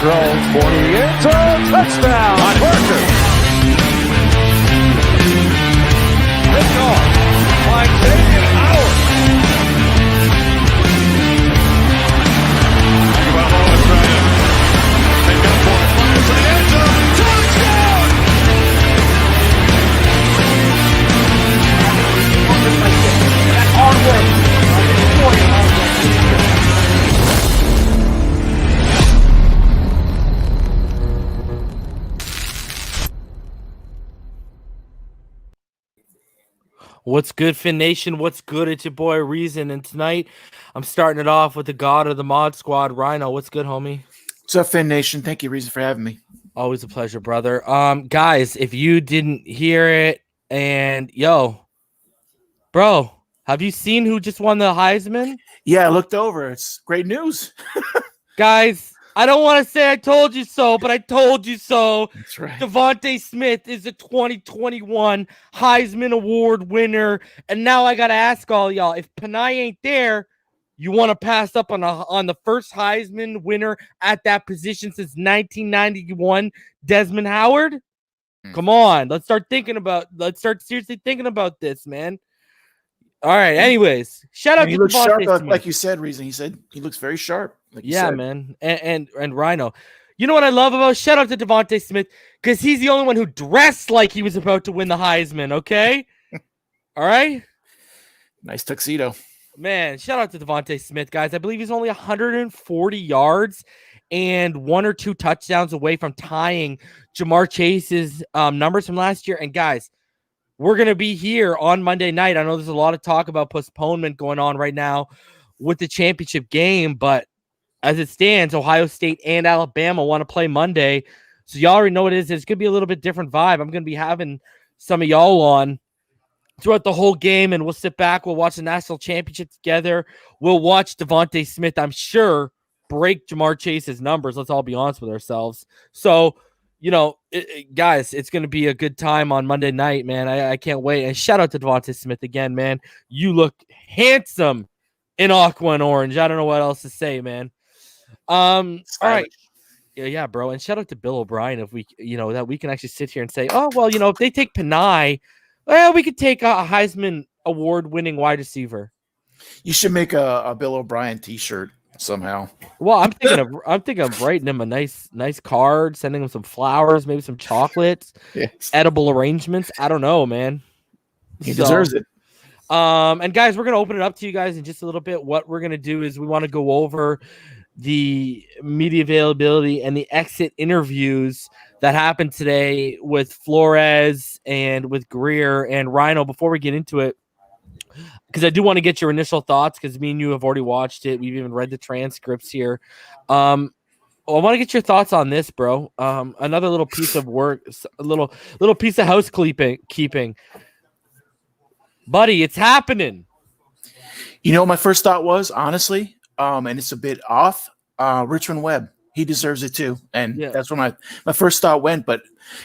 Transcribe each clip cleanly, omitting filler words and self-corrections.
throws for the end zone. Touchdown, Parker. Picked off by Xavier Howard. Tagovailoa trying to make up for it. Fires to the end zone. Touchdown! That hard work. What's good, Fin Nation? What's good? It's your boy Reason, and tonight I'm starting it off with the god of the mod squad, Rhino. What's good, homie? What's up, Fin Nation? Thank you, Reason, for having me. Always a pleasure, brother. Guys, if you didn't hear it, and bro, have you seen who just won the Heisman? Yeah, I looked over. It's great news. Guys, I don't want to say I told you so, but I told you so. That's right. Devontae Smith is the 2021 Heisman Award winner. And now I got to ask all y'all, if Panay ain't there, you want to pass up on the first Heisman winner at that position since 1991, Desmond Howard? Come on. Let's start seriously thinking about this, man. All right. Anyways, shout out to Devontae Devontae sharp, Smith. like you said, Reason. He said he looks very sharp. Like yeah, man. And Rhino. You know what I love about? Shout out to Devontae Smith, because he's the only one who dressed like he was about to win the Heisman, okay? All right? Nice tuxedo. Man, shout out to Devontae Smith, guys. I believe he's only 140 yards and 1 or 2 touchdowns away from tying Ja'Marr Chase's numbers from last year. And, guys, we're going to be here on Monday night. I know there's a lot of talk about postponement going on right now with the championship game, but as it stands, Ohio State and Alabama want to play Monday. So y'all already know what it is. It's going to be a little bit different vibe. I'm going to be having some of y'all on throughout the whole game, and we'll sit back. We'll watch the national championship together. We'll watch Devontae Smith, I'm sure, break Ja'Marr Chase's numbers. Let's all be honest with ourselves. So, guys, it's going to be a good time on Monday night, man. I can't wait. And shout out to Devontae Smith again, man. You look handsome in aqua and orange. I don't know what else to say, man. All right. Yeah, bro. And shout out to Bill O'Brien if we, that we can actually sit here and say, oh, well, if they take Panay, well, we could take a Heisman Award-winning wide receiver. You should make a Bill O'Brien T-shirt somehow. Well, I'm thinking of writing him a nice card, sending him some flowers, maybe some chocolates, yes. Edible arrangements. I don't know, man. He deserves it. And guys, we're gonna open it up to you guys in just a little bit. What we're gonna do is we want to go over the media availability and the exit interviews that happened today with Flores and with Grier and Rhino. Before we get into it, because I do want to get your initial thoughts, because me and you have already watched it. We've even read the transcripts here. I want to get your thoughts on this, bro. Another little piece of work, a little piece of housekeeping. Buddy, it's happening. My first thought was, honestly, and it's a bit off, Richmond Webb. He deserves it too. And that's where my first thought went. But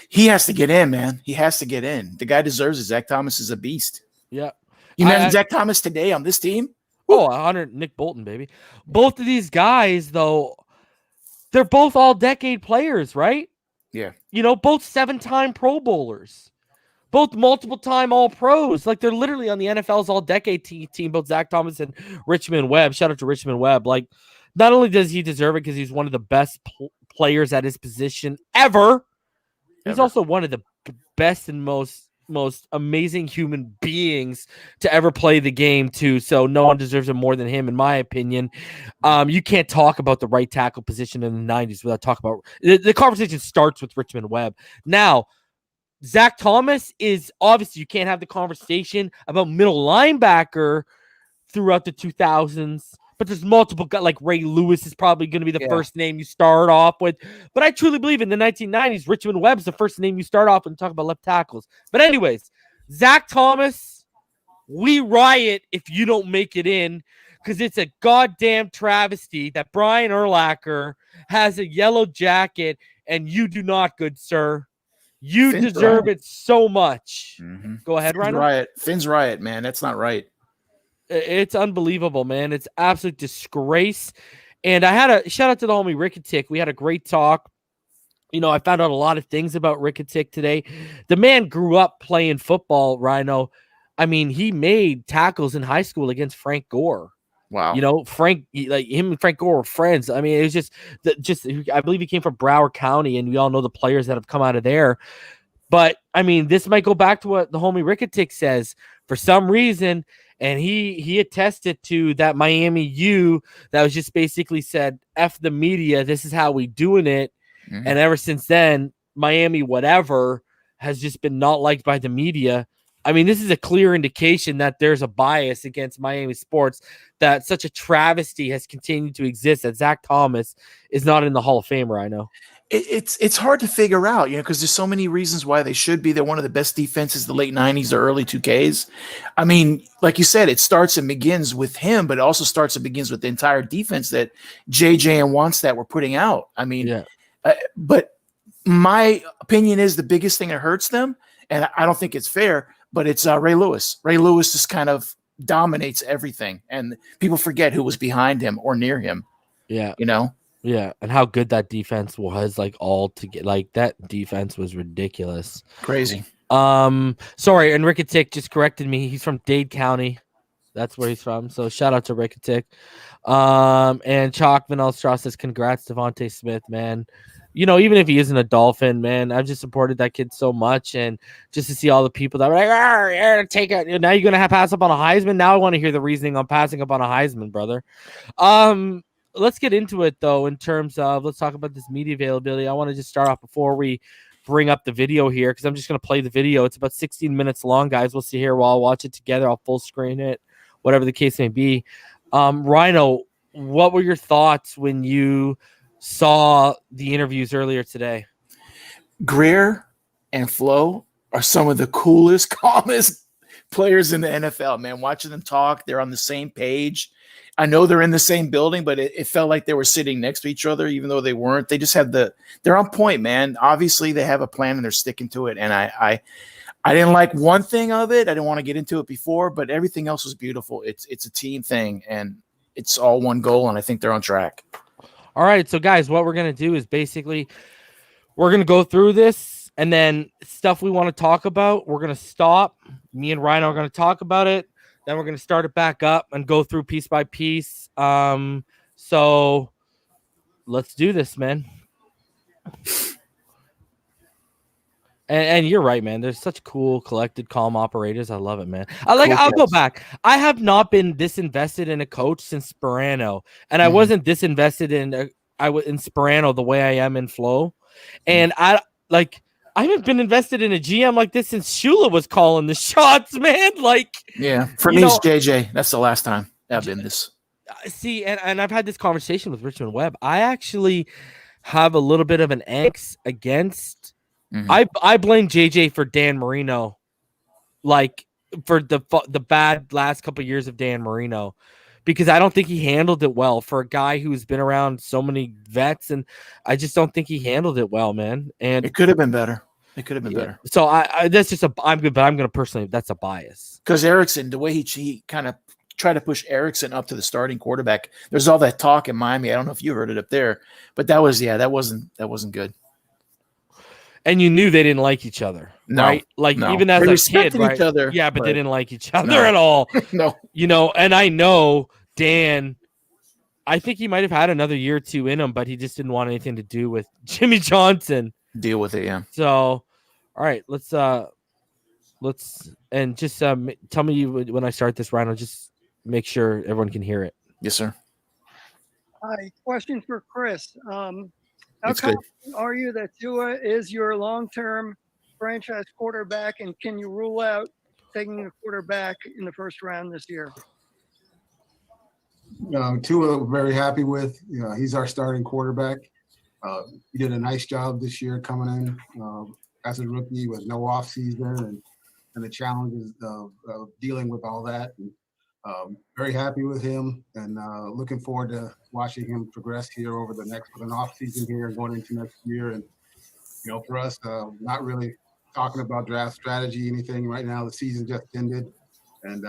he has to get in, man. He has to get in. The guy deserves it. Zach Thomas is a beast. Yeah. You imagine Zach Thomas today on this team? Oh, 100 Nick Bolton, baby. Both of these guys, though, they're both all-decade players, right? Yeah. Both 7-time Pro Bowlers. Both multiple-time All-Pros. Like, they're literally on the NFL's all-decade team, both Zach Thomas and Richmond Webb. Shout out to Richmond Webb. Like, not only does he deserve it because he's one of the best players at his position ever, he's also one of the best and most amazing human beings to ever play the game too. So no one deserves it more than him, in my opinion. You can't talk about the right tackle position in the 90s without talking about the conversation starts with Richmond Webb. Now, Zach Thomas is obviously, you can't have the conversation about middle linebacker throughout the 2000s. But there's multiple guys, like Ray Lewis is probably going to be the first name you start off with. But I truly believe in the 1990s, Richmond Webb's the first name you start off and talk about left tackles. But anyways, Zach Thomas, we riot if you don't make it in, because it's a goddamn travesty that Brian Urlacher has a yellow jacket and you do not, good sir. You deserve it so much. Mm-hmm. Go ahead, Ryan. Finn's riot, man. That's not right. It's unbelievable, man. It's absolute disgrace. And I had a shout out to the homie Ricketic. We had a great talk. I found out a lot of things about Ricketic today. The man grew up playing football, Rhino. I mean, he made tackles in high school against Frank Gore. Wow. Frank, like him and Frank Gore were friends. I mean, it was just I believe he came from Broward County, and we all know the players that have come out of there. But I mean, this might go back to what the homie Ricketic says. For some reason, and he attested to that Miami U that was just basically said, F the media, this is how we doing it. Mm-hmm. And ever since then, Miami whatever has just been not liked by the media. I mean, this is a clear indication that there's a bias against Miami sports, that such a travesty has continued to exist, that Zach Thomas is not in the Hall of Fame, I know. It's hard to figure out, because there's so many reasons why they should be. They're one of the best defenses the late 90s or early 2Ks. I mean, like you said, it starts and begins with him, but it also starts and begins with the entire defense that JJ and Wannstedt were putting out. I mean, but my opinion is the biggest thing that hurts them, and I don't think it's fair, but it's Ray Lewis. Ray Lewis just kind of dominates everything, and people forget who was behind him or near him. Yeah. Yeah, and how good that defense was, like all together. Like that defense was ridiculous. Crazy. Sorry, and Ricketic just corrected me. He's from Dade County. That's where he's from. So shout out to Ricketic. And Chalk Vanilla Straw says, congrats, Devontae Smith, man. Even if he isn't a Dolphin, man, I've just supported that kid so much. And just to see all the people that were like, take it. Now you're going to pass up on a Heisman. Now I want to hear the reasoning on passing up on a Heisman, brother. Let's get into it, though, in terms of let's talk about this media availability. I want to just start off before we bring up the video here, because I'm just going to play the video. It's about 16 minutes long, guys. We'll see here. We'll all watch it together. I'll full screen it, whatever the case may be. Rhino, what were your thoughts when you saw the interviews earlier today? Grier and Flo are some of the coolest, calmest players in the NFL, man. Watching them talk, they're on the same page. I know they're in the same building, but it felt like they were sitting next to each other, even though they weren't. They just have they're on point, man. Obviously they have a plan and they're sticking to it. And I didn't like one thing of it. I didn't want to get into it before, but everything else was beautiful. It's a team thing, and it's all one goal, and I think they're on track. All right. So guys, what we're going to do is basically we're going to go through this, and then stuff we want to talk about, we're going to stop. Me and Rhino are going to talk about it. Then we're going to start it back up and go through piece by piece. So let's do this, man. And you're right, man. There's such cool, collected, calm operators. I love it, man. I'll go back. I have not been disinvested in a coach since Sperano, and I wasn't disinvested in Sperano the way I am in Flo. And I haven't been invested in a GM like this since Shula was calling the shots, man. For me, it's JJ. That's the last time I've been this. See, and I've had this conversation with Richmond Webb. I actually have a little bit of an angst against. I blame JJ for Dan Marino, for the bad last couple of years of Dan Marino, because I don't think he handled it well for a guy who's been around so many vets, and I just don't think he handled it well, man. And it could have been better. It could have been better. So that's just I'm good, but I'm going to personally, that's a bias. Because Erickson, the way he kind of tried to push Erickson up to the starting quarterback, there's all that talk in Miami. I don't know if you heard it up there, but that wasn't good. And you knew they didn't like each other, right? Even as a kid, right? Each other, yeah, but they didn't like each other at all. No. And I know Dan, I think he might have had another year or two in him, but he just didn't want anything to do with Jimmy Johnson. Deal with it, yeah. So, all right, let's and just tell me when I start this, Rhino, just make sure everyone can hear it. Yes, sir. Hi, question for Chris. How confident are you that Tua is your long-term franchise quarterback, and can you rule out taking a quarterback in the first round this year? Tua, we're very happy with. He's our starting quarterback. He did a nice job this year coming in as a rookie with no offseason and the challenges of dealing with all that. And, very happy with him, and looking forward to watching him progress here over the next off season here and going into next year. And for us, not really talking about draft strategy, anything right now. The season just ended. And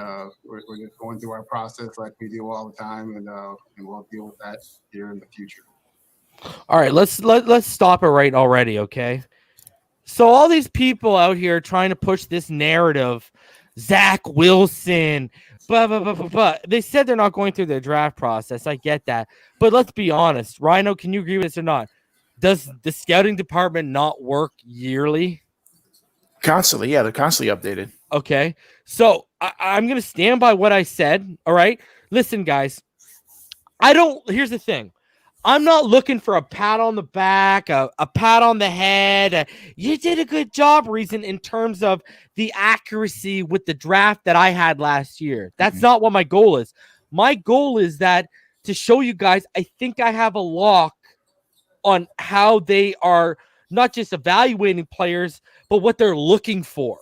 we're just going through our process like we do all the time, and we'll deal with that here in the future. All right, let's stop it right already, okay? So all these people out here trying to push this narrative, Zach Wilson, blah, blah, blah, blah, blah. They said they're not going through their draft process. I get that. But let's be honest. Rhino, can you agree with this or not? Does the scouting department not work yearly? Constantly, yeah. They're constantly updated. Okay. So I'm going to stand by what I said, all right? Listen, guys. Here's the thing. I'm not looking for a pat on the back, a pat on the head. You did a good job, Reason, in terms of the accuracy with the draft that I had last year. That's not what my goal is. My goal is that to show you guys, I think I have a lock on how they are not just evaluating players, but what they're looking for.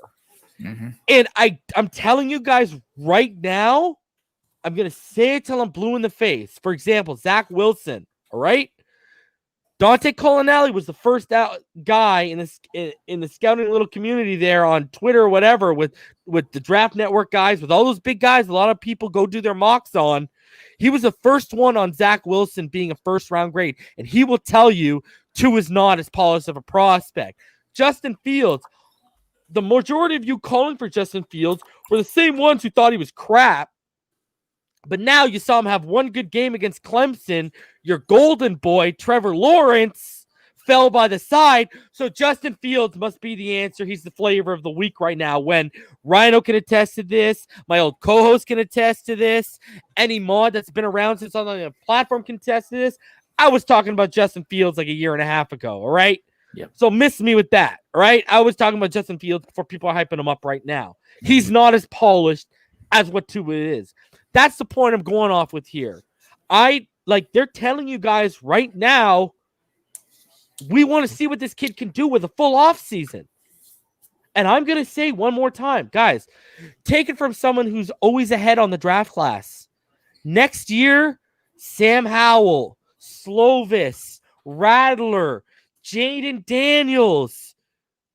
Mm-hmm. And I'm telling you guys right now, I'm going to say it till I'm blue in the face. For example, Zach Wilson. All right. Dante Colonelli was the first guy in the scouting little community there on Twitter or whatever with the Draft Network guys, with all those big guys. A lot of people go do their mocks on. He was the first one on Zach Wilson being a first round grade. And he will tell you Tua is not as polished of a prospect. Justin Fields, the majority of you calling for Justin Fields were the same ones who thought he was crap. But now you saw him have one good game against Clemson. Your golden boy, Trevor Lawrence, fell by the side. So Justin Fields must be the answer. He's the flavor of the week right now. When Rhino can attest to this, my old co-host can attest to this, any mod that's been around since on the platform can attest to this. I was talking about Justin Fields like a year and a half ago, all right? Yep. So miss me with that, all right? I was talking about Justin Fields before people are hyping him up right now. He's not as polished as what Tua is. That's the point I'm going off with here. They're telling you guys right now, we want to see what this kid can do with a full off season. And I'm going to say one more time, guys, take it from someone who's always ahead on the draft class. Next year, Sam Howell, Slovis, Rattler, Jaden Daniels,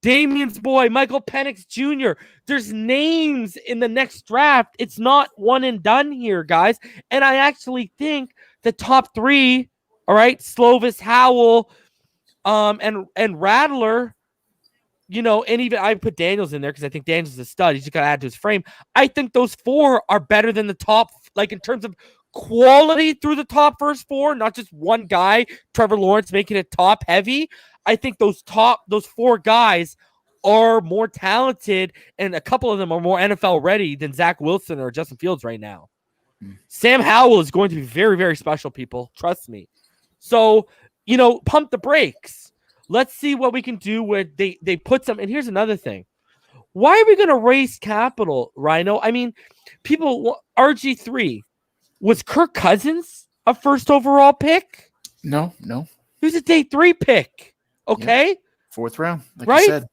Damien's boy, Michael Penix Jr. There's names in the next draft. It's not one and done here, guys. And I actually think the top three, all right, Slovis, Howell, and Rattler, and even I put Daniels in there because I think Daniels is a stud. He's just got to add to his frame. I think those four are better than the top, like in terms of quality through the top first four, not just one guy, Trevor Lawrence, making it top heavy. I think those four guys are more talented, and a couple of them are more NFL ready than Zach Wilson or Justin Fields right now. Sam Howell is going to be very, very special, people. Trust me. So, pump the brakes. Let's see what we can do where they put some. And here's another thing. Why are we going to raise capital, Rhino? I mean, RG3, was Kirk Cousins a first overall pick? No. He was a day 3 pick. Okay, yeah. 4th round, like right? you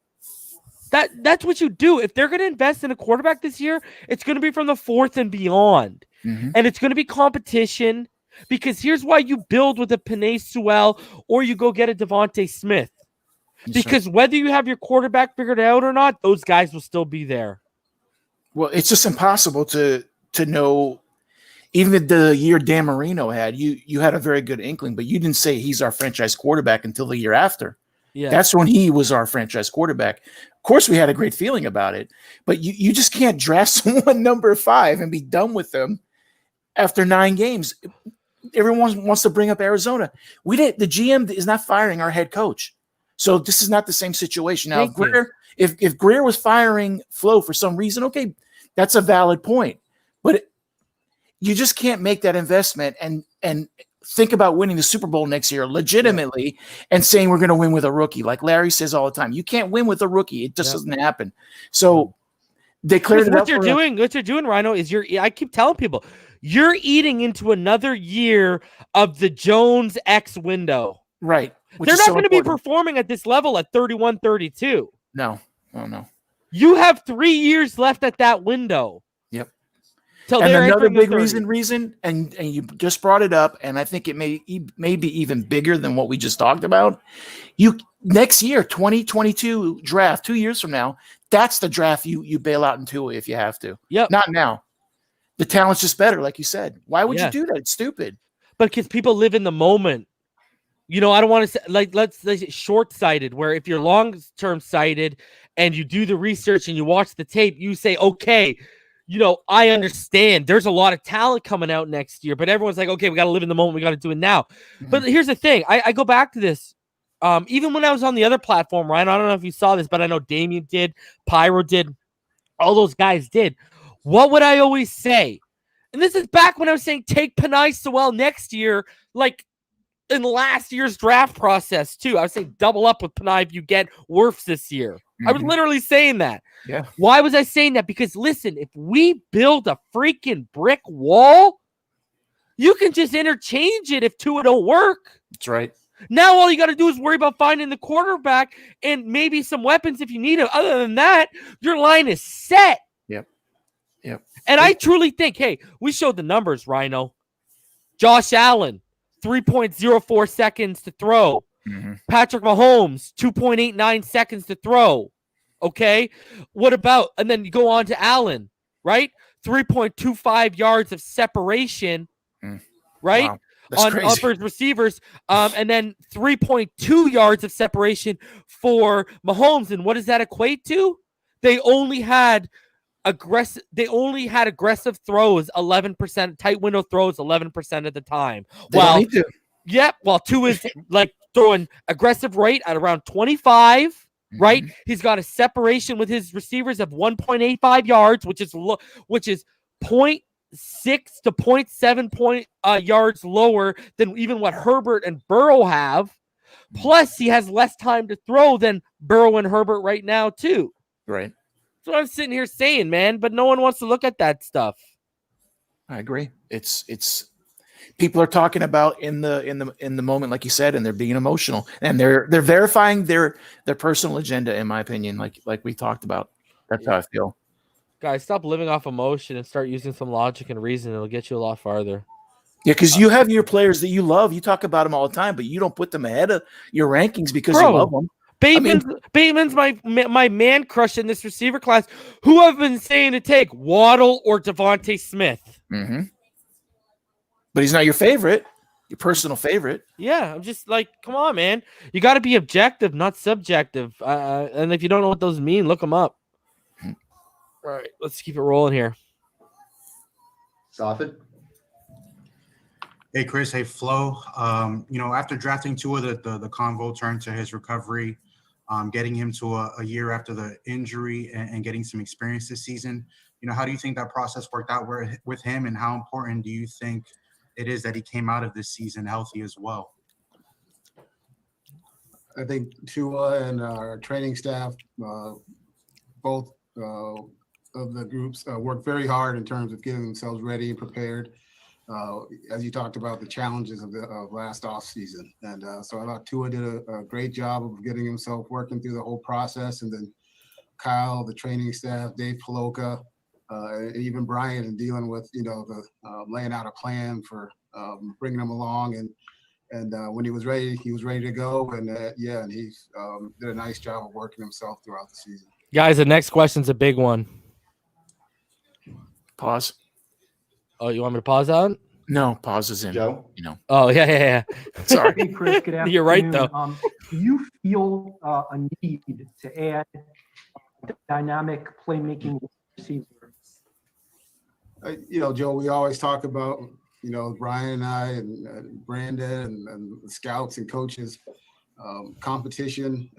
said. That's what you do. If they're going to invest in a quarterback this year, it's going to be from the 4th and beyond. Mm-hmm. And it's going to be competition, because here's why you build with a Penei Sewell or you go get a Devontae Smith. Because whether you have your quarterback figured out or not, those guys will still be there. Well, it's just impossible to know. Even the year Dan Marino had, you had a very good inkling, but you didn't say he's our franchise quarterback until the year after. Yeah, that's when he was our franchise quarterback. Of course, we had a great feeling about it, but you just can't draft someone number 5 and be done with them after 9 games. Everyone wants to bring up Arizona. The GM is not firing our head coach, so this is not the same situation. Now, if Grier was firing Flo for some reason, okay, that's a valid point, but you just can't make that investment and think about winning the Super Bowl next year legitimately and saying we're going to win with a rookie. Like Larry says all the time, you can't win with a rookie. It just doesn't happen. So they cleared it up. What you're doing, Rhino, is I keep telling people, you're eating into another year of the Jones X window. Right. They're not going to be performing at this level at 31, 32. No. Oh, no. You have 3 years left at that window. And another big reason, and you just brought it up, and I think it may be even bigger than what we just talked about. Next year, 2022 draft, 2 years from now, That's the draft you bail out into if you have to. Yep. Not now. The talent's just better, like you said. Why would Yeah. you do that? It's stupid. But because people live in the moment. You know, I don't want to say, like, let's say short-sighted, where if you're long-term sighted and you do the research and you watch the tape, you say, okay, you know, I understand there's a lot of talent coming out next year, but everyone's like, okay, we got to live in the moment. We got to do it now. Mm-hmm. But here's the thing. I go back to this. Even when I was on the other platform, Ryan, I don't know if you saw this, but I know Damien did, Pyro did, all those guys did. What would I always say? And this is back when I was saying take Penei Sewell next year, like, in last year's draft process, too. I was saying double up with Penei if you get Wirfs this year. I was literally saying that. Yeah. Why was I saying that? Because, listen, if we build a freaking brick wall, you can just interchange it if Tua don't work. That's right. Now all you got to do is worry about finding the quarterback and maybe some weapons if you need them. Other than that, your line is set. Yep. And I truly think, hey, we showed the numbers, Rhino. Josh Allen. 3.04 seconds to throw. Patrick Mahomes, 2.89 seconds to throw. Okay. What about, and then you go on to Allen, right? 3.25 yards of separation, right? Wow. On upper receivers. And then 3.2 yards of separation for Mahomes. And what does that equate to? They only had aggressive throws 11%, tight window throws 11% of the time. Well, Tua is like throwing aggressive rate at around 25, right? He's got a separation with his receivers of 1.85 yards, which is 0.6 to 0.7 yards lower than even what Herbert and Burrow have. Plus, he has less time to throw than Burrow and Herbert right now, too. Right. That's what I'm sitting here saying, man, but no one wants to look at that stuff. I agree. It's people are talking about in the moment, like you said, and they're being emotional and they're verifying their personal agenda, in my opinion, like we talked about. That's how I feel. Guys, stop living off emotion and start using some logic and reason. It'll get you a lot farther. Yeah, because you have your players that you love. You talk about them all the time, but you don't put them ahead of your rankings because you love them. Bateman's my man crush in this receiver class. Who I've been saying to take, Waddle or Devontae Smith. But he's not your favorite, your personal favorite. Yeah, I'm just like, come on, man. You got to be objective, not subjective. And if you don't know what those mean, look them up. All right, let's keep it rolling here. Sofit. Hey, Chris. Hey, Flo. After drafting Tua, the convo turned to his recovery, getting him to a year after the injury and getting some experience this season. How do you think that process worked out with him, and how important do you think it is that he came out of this season healthy as well? I think Tua and our training staff, both of the groups, worked very hard in terms of getting themselves ready and prepared. As you talked about the challenges of last offseason. And so I thought Tua did a great job of getting himself working through the whole process. And then Kyle, the training staff, Dave Paloka, even Brian, and dealing with, the laying out a plan for bringing him along. And when he was ready to go. And and he did a nice job of working himself throughout the season. Guys, the next question's a big one. Pause. Oh, you want me to pause that? No, pause is in. Joe? Oh, yeah. Sorry. Hey, Chris, good afternoon. You're right, though. Do you feel a need to add dynamic playmaking receiver? Joe, we always talk about, Brian and I and Brandon and the scouts and coaches, competition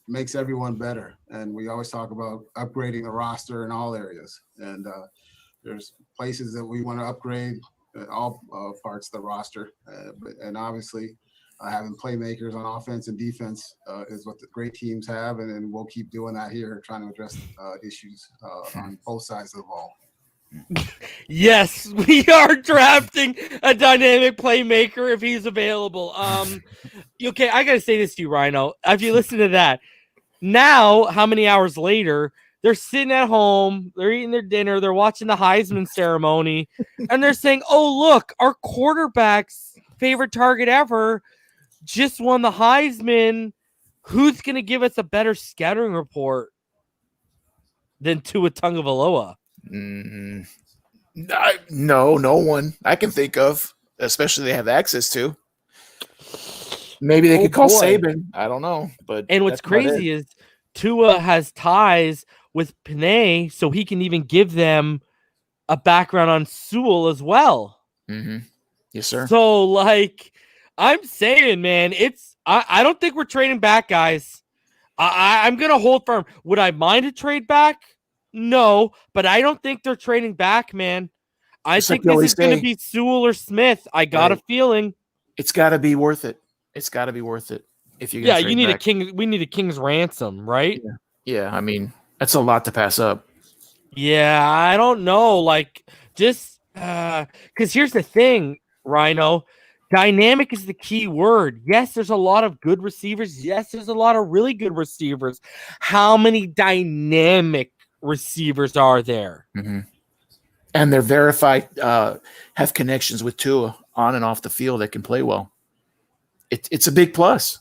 makes everyone better. And we always talk about upgrading the roster in all areas. And there's places that we want to upgrade all parts of the roster. And obviously having playmakers on offense and defense is what the great teams have. And we'll keep doing that here, trying to address issues on both sides of the ball. Yes, we are drafting a dynamic playmaker if he's available. Okay, I got to say this to you, Rhino. If you listen to that, now, how many hours later, they're sitting at home, they're eating their dinner, they're watching the Heisman ceremony, and they're saying, oh, look, our quarterback's favorite target ever just won the Heisman. Who's going to give us a better scouting report? than Tua Tagovailoa? No one I can think of, especially they have access to. Maybe they could call Saban. I don't know. And what's crazy is Tua has ties with Panay, so he can even give them a background on Sewell as well. Mm-hmm. Yes, sir. So, like, I'm saying, man, I don't think we're trading back, guys. I'm going to hold firm. Would I mind a trade back? No, but I don't think they're trading back, man. I think this is going to be Sewell or Smith. I got a feeling. It's got to be worth it. It's got to be worth it. If you you need back. We need a king's ransom, right? Yeah. I mean, that's a lot to pass up. Yeah, I don't know. Like, just because here's the thing, Rhino. Dynamic is the key word. Yes, there's a lot of good receivers. Yes, there's a lot of really good receivers. How many dynamic receivers are there? Mm-hmm. And they're verified, have connections with Tua on and off the field that can play well. It's a big plus.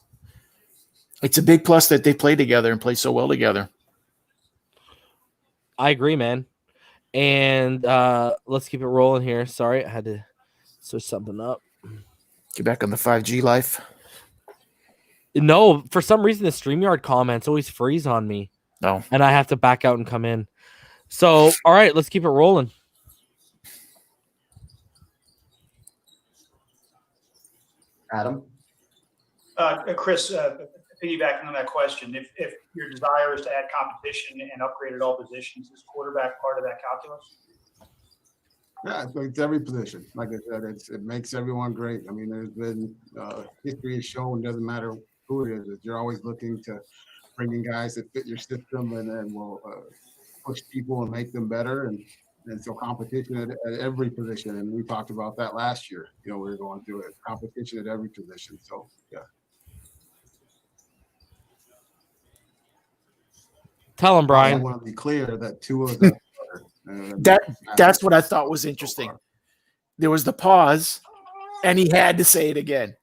It's a big plus that they play together and play so well together. I agree, man. And let's keep it rolling here. Sorry, I had to switch something up. Get back on the 5G life. No, for some reason the StreamYard comments always freeze on me. No. And I have to back out and come in. So, all right, let's keep it rolling. Adam? Chris, piggybacking on that question, if your desire is to add competition and upgrade at all positions, is quarterback part of that calculus? Yeah, it's every position. Like I said, it makes everyone great. I mean, there's been history has shown, doesn't matter who it is, that you're always looking to bring in guys that fit your system and then will push people and make them better. And so competition at every position. And we talked about that last year. We were going through it. Competition at every position. So, yeah. Tell him, Brian. I want to be clear that Tua is that's what I thought was interesting. There was the pause, and he had to say it again.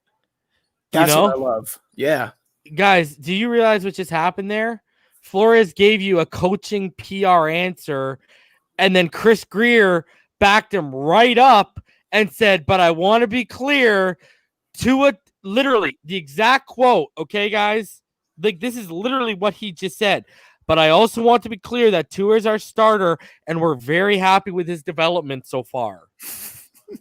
That's what I love. Yeah. Guys, do you realize what just happened there? Flores gave you a coaching PR answer, and then Chris Grier backed him right up and said, but I want to be clear, Tua, literally, the exact quote, okay, guys? Like, this is literally what he just said. But I also want to be clear that Tua is our starter, and we're very happy with his development so far.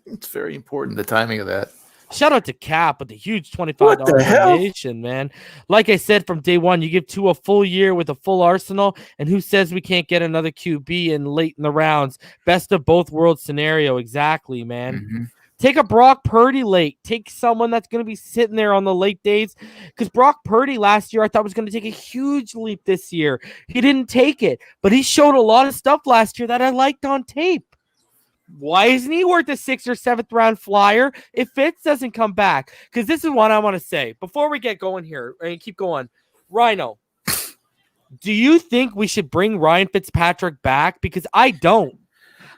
It's very important, the timing of that. Shout out to Cap with the huge $25 donation, man. Like I said from day one, you give Tua a full year with a full arsenal, and who says we can't get another QB in late in the rounds? Best of both worlds scenario. Exactly, man. Mm-hmm. Take a Brock Purdy late. Take someone that's going to be sitting there on the late days. Because Brock Purdy last year I thought was going to take a huge leap this year. He didn't take it. But he showed a lot of stuff last year that I liked on tape. Why isn't he worth a 6th or 7th round flyer if Fitz doesn't come back? Because this is what I want to say. Before we get going here and keep going. Rhino, do you think we should bring Ryan Fitzpatrick back? Because I don't.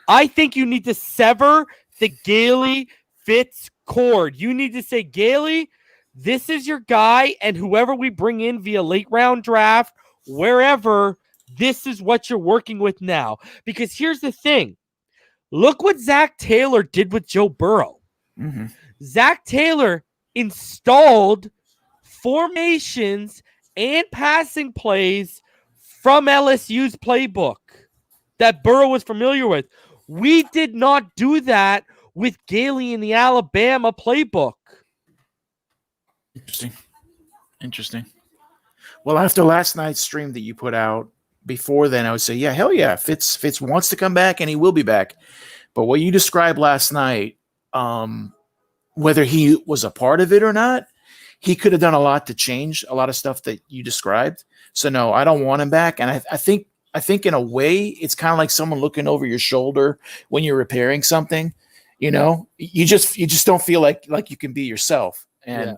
I think you need to sever the Gailey Fitz cord. You need to say, Gailey, this is your guy, and whoever we bring in via late round draft, wherever, this is what you're working with now. Because here's the thing. Look what Zach Taylor did with Joe Burrow. Mm-hmm. Zach Taylor installed formations and passing plays from LSU's playbook that Burrow was familiar with. We did not do that with Gailey in the Alabama playbook. Interesting. Well, after last night's stream that you put out, before then I would say, yeah, hell yeah, Fitz wants to come back and he will be back. But what you described last night, whether he was a part of it or not, he could have done a lot to change a lot of stuff that you described. So no, I don't want him back. And I think in a way, it's kind of like someone looking over your shoulder when you're repairing something. You just don't feel like you can be yourself. And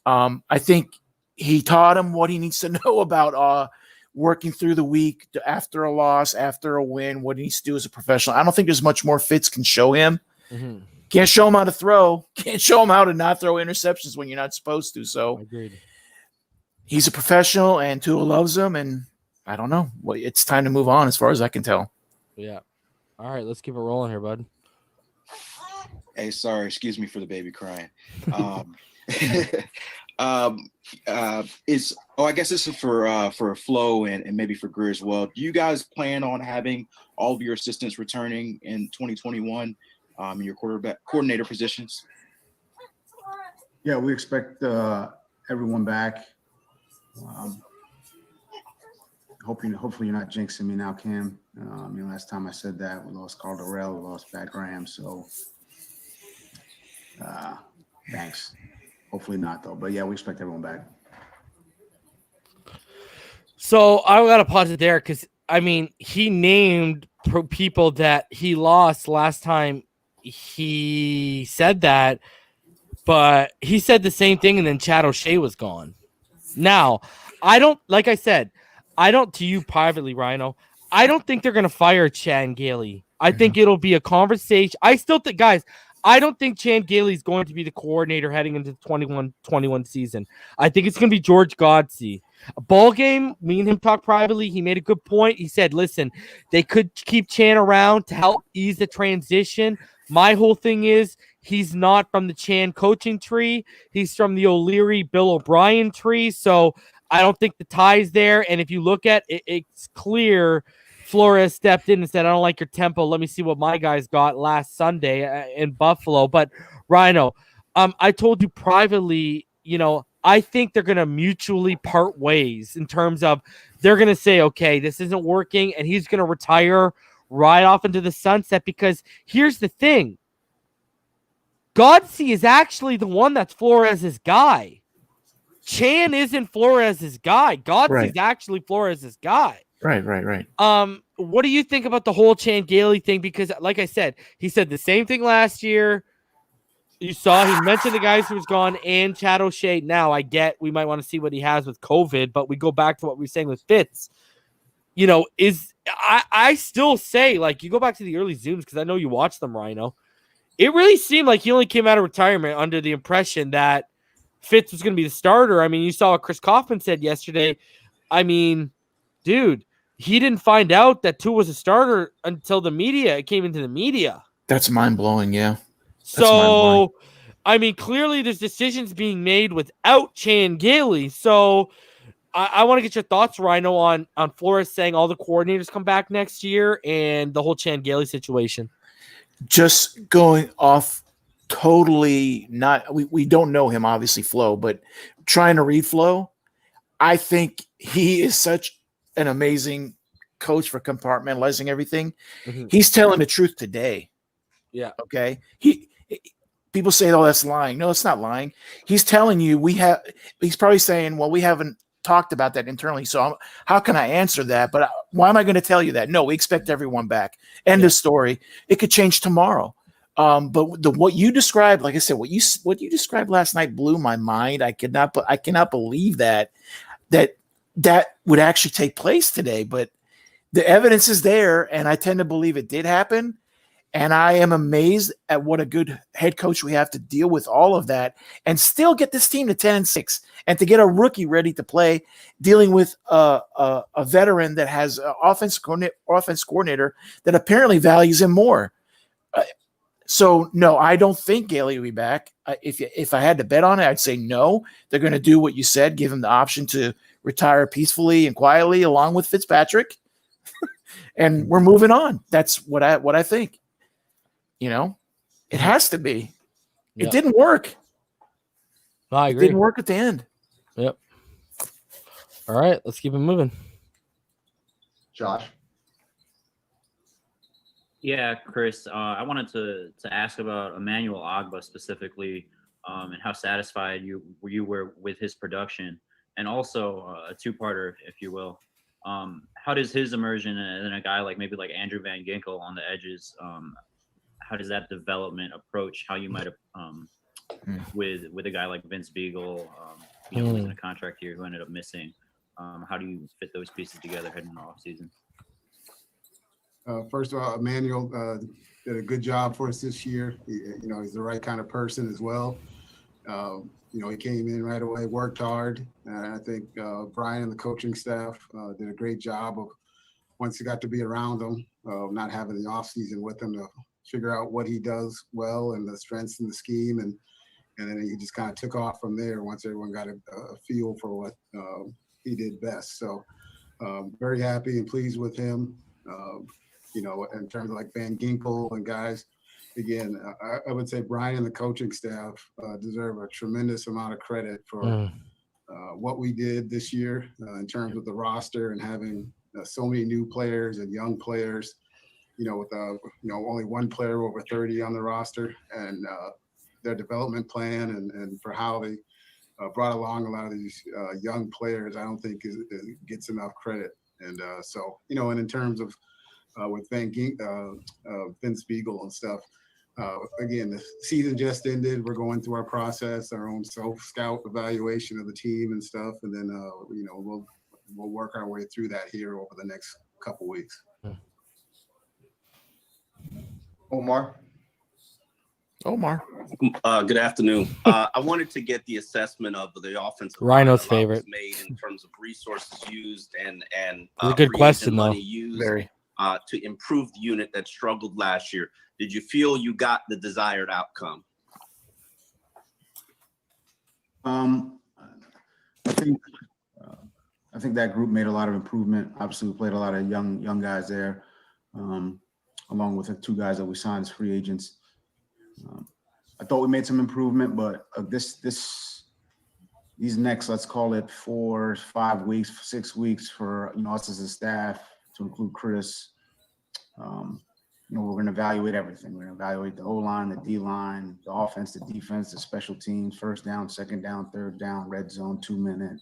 I think he taught him what he needs to know about working through the week after a loss, after a win, what he needs to do as a professional. I don't think there's much more Fitz can show him. Mm-hmm. Can't show him how to throw. Can't show him how to not throw interceptions when you're not supposed to. So agreed. He's a professional, and Tua loves him, and I don't know. Well, it's time to move on as far as I can tell. Yeah. All right, let's keep it rolling here, bud. Hey, sorry, excuse me for the baby crying. I guess this is for Flo and maybe for Grier as well. Do you guys plan on having all of your assistants returning in 2021 in your coordinator positions? Yeah, we expect everyone back. Hopefully you're not jinxing me now, Cam. Last time I said that, we lost Carl Durrell, we lost Pat Graham, so thanks. Hopefully not, though. But yeah, we expect everyone back. So I got to pause it there because, he named people that he lost last time he said that, but he said the same thing and then Chad O'Shea was gone. Now, to you privately, Rhino, I don't think they're going to fire Chan Gailey. I think it'll be a conversation. I still think, guys, I don't think Chan Gailey is going to be the coordinator heading into the 21 season. I think it's going to be George Godsey. A ball game, me and him talked privately. He made a good point. He said, listen, they could keep Chan around to help ease the transition. My whole thing is he's not from the Chan coaching tree. He's from the O'Leary, Bill O'Brien tree. So I don't think the tie's there. And if you look at it, it's clear Flores stepped in and said, I don't like your tempo. Let me see what my guys got last Sunday in Buffalo. But Rhino, I told you privately, I think they're going to mutually part ways in terms of they're going to say, okay, this isn't working. And he's going to retire right off into the sunset because here's the thing. Godsey is actually the one that's Flores' guy. Chan isn't Flores' guy. Godsey's actually Flores' guy. Right. What do you think about the whole Chan Gailey thing? Because, like I said, he said the same thing last year. You saw he mentioned the guys who was gone and Chad O'Shea. Now, I get we might want to see what he has with COVID, but we go back to what we were saying with Fitz. I still say, you go back to the early Zooms because I know you watch them, Rhino. It really seemed like he only came out of retirement under the impression that Fitz was going to be the starter. You saw what Chris Kaufman said yesterday. Dude, he didn't find out that Tua was a starter until it came into the media. That's mind-blowing, yeah. So, clearly there's decisions being made without Chan Gailey. So, I want to get your thoughts, Rhino, on Flores saying all the coordinators come back next year and the whole Chan Gailey situation. Just going off totally we don't know him, obviously, Flo, but trying to read Flo, I think he is such an amazing coach for compartmentalizing everything. Mm-hmm. He's telling the truth today. Yeah. Okay. People say, oh, that's lying. No, it's not lying. He's telling you he's probably saying, well, we haven't talked about that internally. So how can I answer that? But why am I going to tell you that? No, we expect everyone back. End of story. It could change tomorrow. But what you described, like I said, what you described last night blew my mind. I cannot believe that would actually take place today. But the evidence is there, and I tend to believe it did happen. And I am amazed at what a good head coach we have to deal with all of that and still get this team to 10-6 and to get a rookie ready to play, dealing with a veteran that has an offense coordinator that apparently values him more. So, no, I don't think Gailey will be back. If I had to bet on it, I'd say no. They're going to do what you said, give him the option to retire peacefully and quietly along with Fitzpatrick. And we're moving on. That's what I think. It has to be. It didn't work. I agree. It didn't work at the end. Yep. All right, let's keep it moving. Josh. Yeah, Chris, I wanted to ask about Emmanuel Ogbah specifically, and how satisfied you were with his production, and also a two-parter, if you will. How does his immersion and a guy like Andrew Van Ginkel on the edges, how does that development approach how you might have with a guy like Vince Beagle, who's in a contract here who ended up missing? How do you fit those pieces together heading into the offseason? First of all, Emmanuel did a good job for us this year. He's the right kind of person as well. He came in right away, worked hard. And I think Brian and the coaching staff did a great job of, once he got to be around him, not having the offseason with him to figure out what he does well and the strengths in the scheme. And then he just kind of took off from there once everyone got a feel for what he did best. So very happy and pleased with him. In terms of like Van Ginkel and guys, again, I would say Brian and the coaching staff deserve a tremendous amount of credit for what we did this year in terms of the roster and having so many new players and young players, with only one player over 30 on the roster, and their development plan and for how they brought along a lot of these young players, I don't think it gets enough credit. And and in terms of with Vince Beagle and stuff, again, the season just ended. We're going through our process, our own self-scout evaluation of the team and stuff, and then we'll work our way through that here over the next couple weeks. Omar. Good afternoon. I wanted to get the assessment of the offensive Rhino's favorite made in terms of resources used and a good question though. Money used to improve the unit that struggled last year. Did you feel you got the desired outcome? I think that group made a lot of improvement. Obviously, we played a lot of young guys there, along with the two guys that we signed as free agents. I thought we made some improvement, but these next, let's call it 4, 5 weeks, 6 weeks for us as a staff, to include Chris. We're going to evaluate everything. We're going to evaluate the O-line, the D-line, the offense, the defense, the special teams, first down, second down, third down, red zone, 2-minute.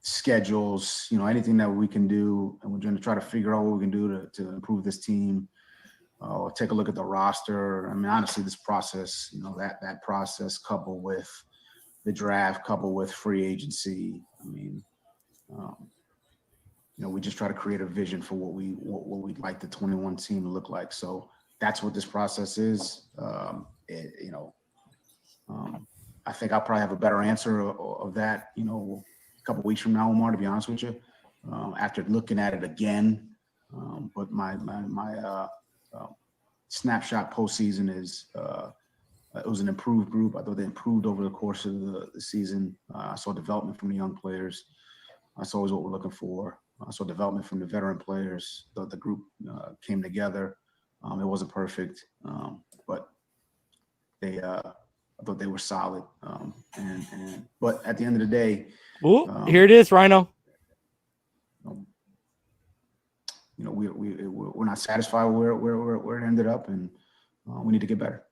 Schedules, anything that we can do, and we're going to try to figure out what we can do to improve this team. Take a look at the roster. I mean, honestly, this process, that process coupled with the draft, coupled with free agency. I mean, we just try to create a vision for what we'd like the 21 team to look like. So that's what this process is. I think I'll probably have a better answer of that, a couple of weeks from now, Omar, to be honest with you, after looking at it again. But my snapshot postseason is it was an improved group. I thought they improved over the course of the season. I saw development from the young players. That's always what we're looking for. I saw development from the veteran players. The group came together. It wasn't perfect, but I thought they were solid. But at the end of the day, here it is, Rhino. We're not satisfied where it ended up, and we need to get better.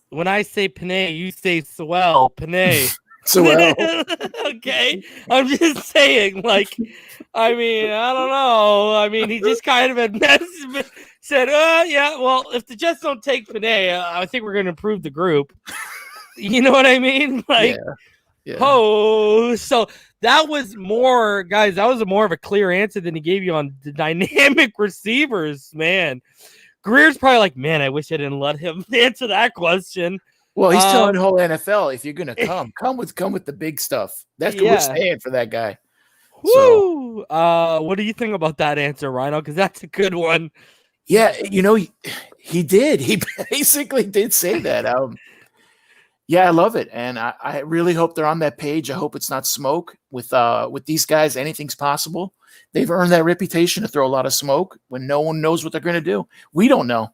When I say Panay, you say swell. Panay. Swell. Okay. I'm just saying, I don't know. I mean, he just kind of said, yeah, well, if the Jets don't take Panay, I think we're going to improve the group. You know what I mean? Yeah. Oh, so that was more, guys, that was more of a clear answer than he gave you on the dynamic receivers, man. Grier's probably like, man, I wish I didn't let him answer that question. Well, he's telling the whole NFL, if you're gonna come with the big stuff. That's what we're saying for that guy. Woo! So, what do you think about that answer, Rhino? Because that's a good one. Yeah, he did. He basically did say that. Yeah, I love it, and I really hope they're on that page. I hope it's not smoke with these guys. Anything's possible. They've earned that reputation to throw a lot of smoke when no one knows what they're going to do. We don't know.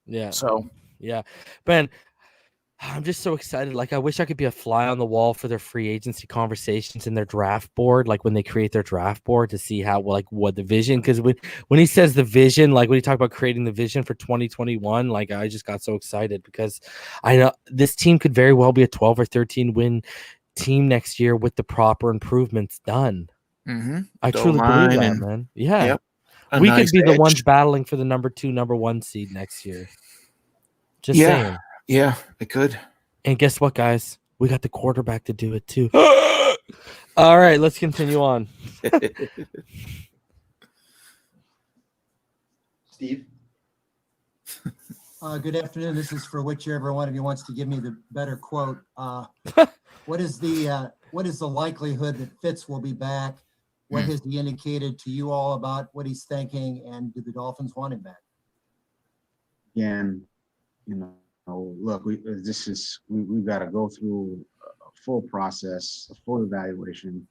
Yeah. So yeah, Ben, I'm just so excited. I wish I could be a fly on the wall for their free agency conversations and their draft board. When they create their draft board to see how, what the vision, because when he says the vision, when he talked about creating the vision for 2021, I just got so excited because I know this team could very well be a 12 or 13 win team next year with the proper improvements done. Mm-hmm. I truly believe that, man. Yeah. Yep. We could be the ones battling for the number 2, number 1 seed next year. Just saying. Yeah, it could. And guess what, guys? We got the quarterback to do it too. All right, let's continue on. Steve? Good afternoon. This is for whichever one of you wants to give me the better quote. What is the likelihood that Fitz will be back? What has he indicated to you all about what he's thinking, and do the Dolphins want him back? Again, look, we've got to go through a full process, a full evaluation.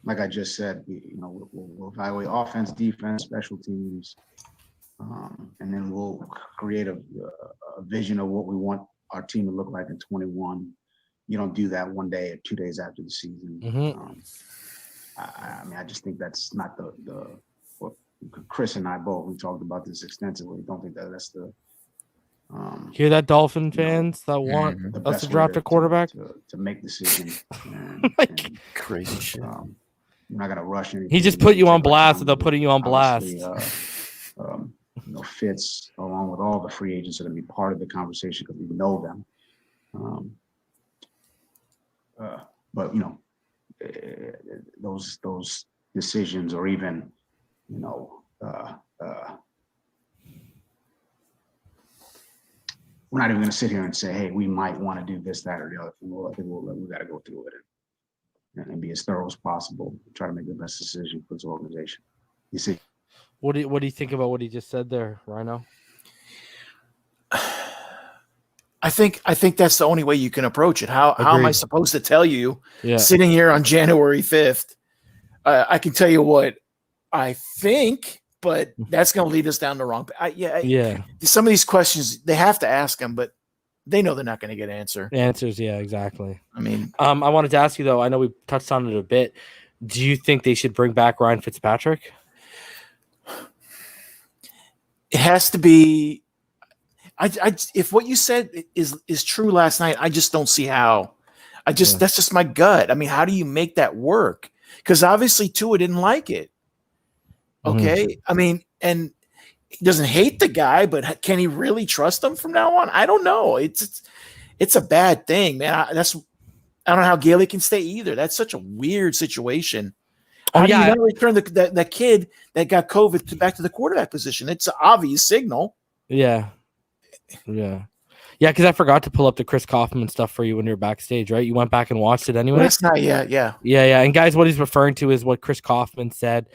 Like I just said, we'll evaluate offense, defense, special teams, and then we'll create a vision of what we want our team to look like in 21. You don't do that one day or 2 days after the season. I just think that's not what Chris and I both, we talked about this extensively. Don't think that's the hear that, Dolphin fans that want us to draft a quarterback to make decisions. And crazy shit. We're not gonna rush anything. He just put you on blast without putting you on blast. Fitz, along with all the free agents, are gonna be part of the conversation because we know them. But those decisions, or even we're not even going to sit here and say, hey, we might want to do this, that, or the other thing. I think we got to go through it and be as thorough as possible. Try to make the best decision for this organization. You see. What do you think about what he just said there, Rhino? I think that's the only way you can approach it. How am I supposed to tell you sitting here on January 5th? I can tell you what I think, but that's going to lead us down the wrong path. Some of these questions, they have to ask them, but they know they're not going to get answers. Yeah, exactly. I mean, I wanted to ask you, though, I know we touched on it a bit. Do you think they should bring back Ryan Fitzpatrick? It has to be. If what you said is true last night, I just don't see how. That's just my gut. I mean, how do you make that work? Because obviously Tua didn't like it. Okay. I mean, and he doesn't hate the guy, but can he really trust him from now on? I don't know. It's a bad thing, man. I don't know how Gailey can stay either. That's such a weird situation. How do you not return the kid that got COVID back to the quarterback position? It's an obvious signal. Yeah. Because I forgot to pull up the Chris Kaufman stuff for you when you were backstage, right? You went back and watched it anyway? That's not yet, yeah. And guys, what he's referring to is what Chris Kaufman said.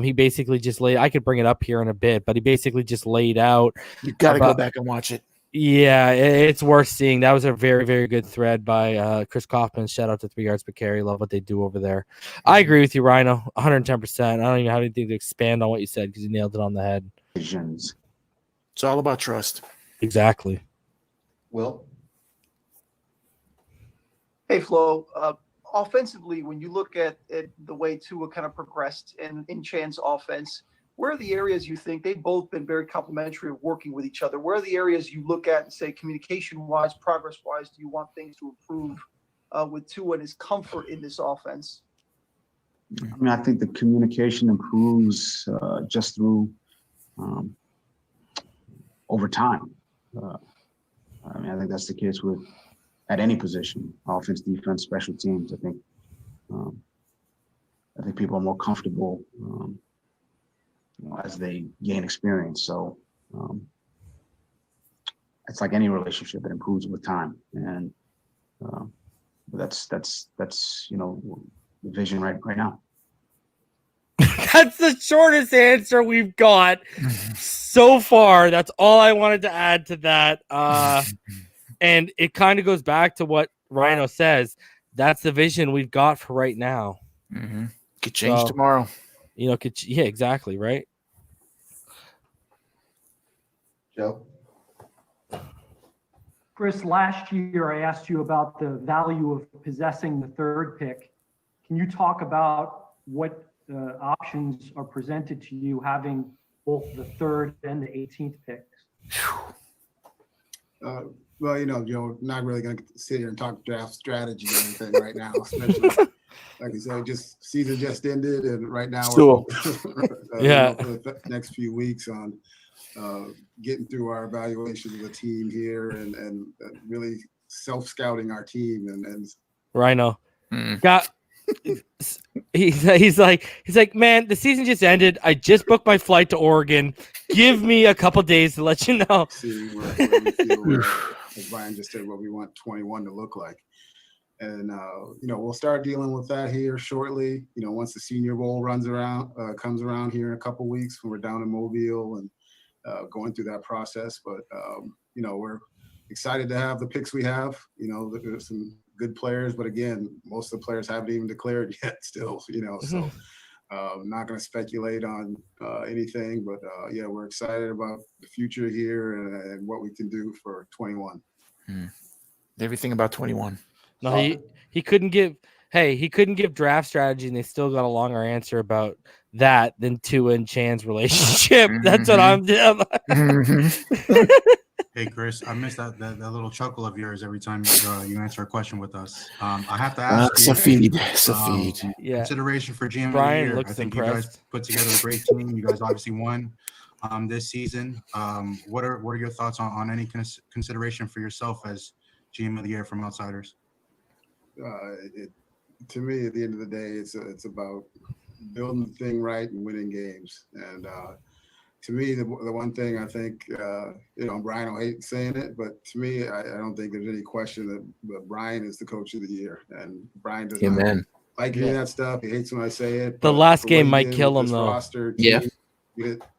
He basically just I could bring it up here in a bit, but he basically just laid out. You got to go back and watch it. Yeah, it's worth seeing. That was a very, very good thread by Chris Kaufman. Shout out to 3 Yards Per Carry. Love what they do over there. I agree with you, Rhino, 110%. I don't even have anything to expand on what you said because you nailed it on the head. It's all about trust. Exactly. Will? Hey, Flo. Offensively, when you look at the way Tua kind of progressed in Chan's offense, where are the areas you think they've both been very complimentary of working with each other? Where are the areas you look at and say, communication-wise, progress-wise, do you want things to improve with Tua and his comfort in this offense? I mean, I think the communication improves just through over time. I think that's the case at any position, offense, defense, special teams. I think people are more comfortable as they gain experience. So it's like any relationship; it improves with time, and that's the vision right now. That's the shortest answer we've got so far. That's all I wanted to add to that. And it kind of goes back to what Rhino says. That's the vision we've got for right now. Mm-hmm. Could change tomorrow. Exactly, right? Joe? Chris, last year I asked you about the value of possessing the third pick. Can you talk about what options are presented to you having both the third and the 18th picks? Well, Joe, not really going to sit here and talk draft strategy or anything right now, especially like you said, season just ended, and right now we're for the next few weeks on getting through our evaluation of the team here and really self-scouting our team and Rhino. He's like, man, the season just ended. I just booked my flight to Oregon. Give me a couple days to let you know. See where we feel, as Brian just said, what we want 21 to look like. And, we'll start dealing with that here shortly. Once the Senior Bowl comes around here in a couple weeks when we're down in Mobile and going through that process. But, we're excited to have the picks we have. There's some good players, but again, most of the players haven't even declared yet still, so I'm not going to speculate on anything, but we're excited about the future here and what we can do for 21. Everything about 21. No, he couldn't give draft strategy, and they still got a longer answer about that than Tua and Chan's relationship. That's what I'm doing. Hey, Chris, I missed that little chuckle of yours every time you answer a question with us. I have to ask you. Safid. Consideration for GM Brian of the year. looks I think impressed. you guys put together a great team. You guys obviously won this season. What are your thoughts on any consideration for yourself as GM of the year from outsiders? To me, at the end of the day, it's about building the thing right and winning games. And to me, the one thing I think, Brian will hate saying it, but to me, I don't think there's any question that Brian is the coach of the year. And Brian does not like any of that stuff. He hates when I say it. The last game might kill him, though. Roster,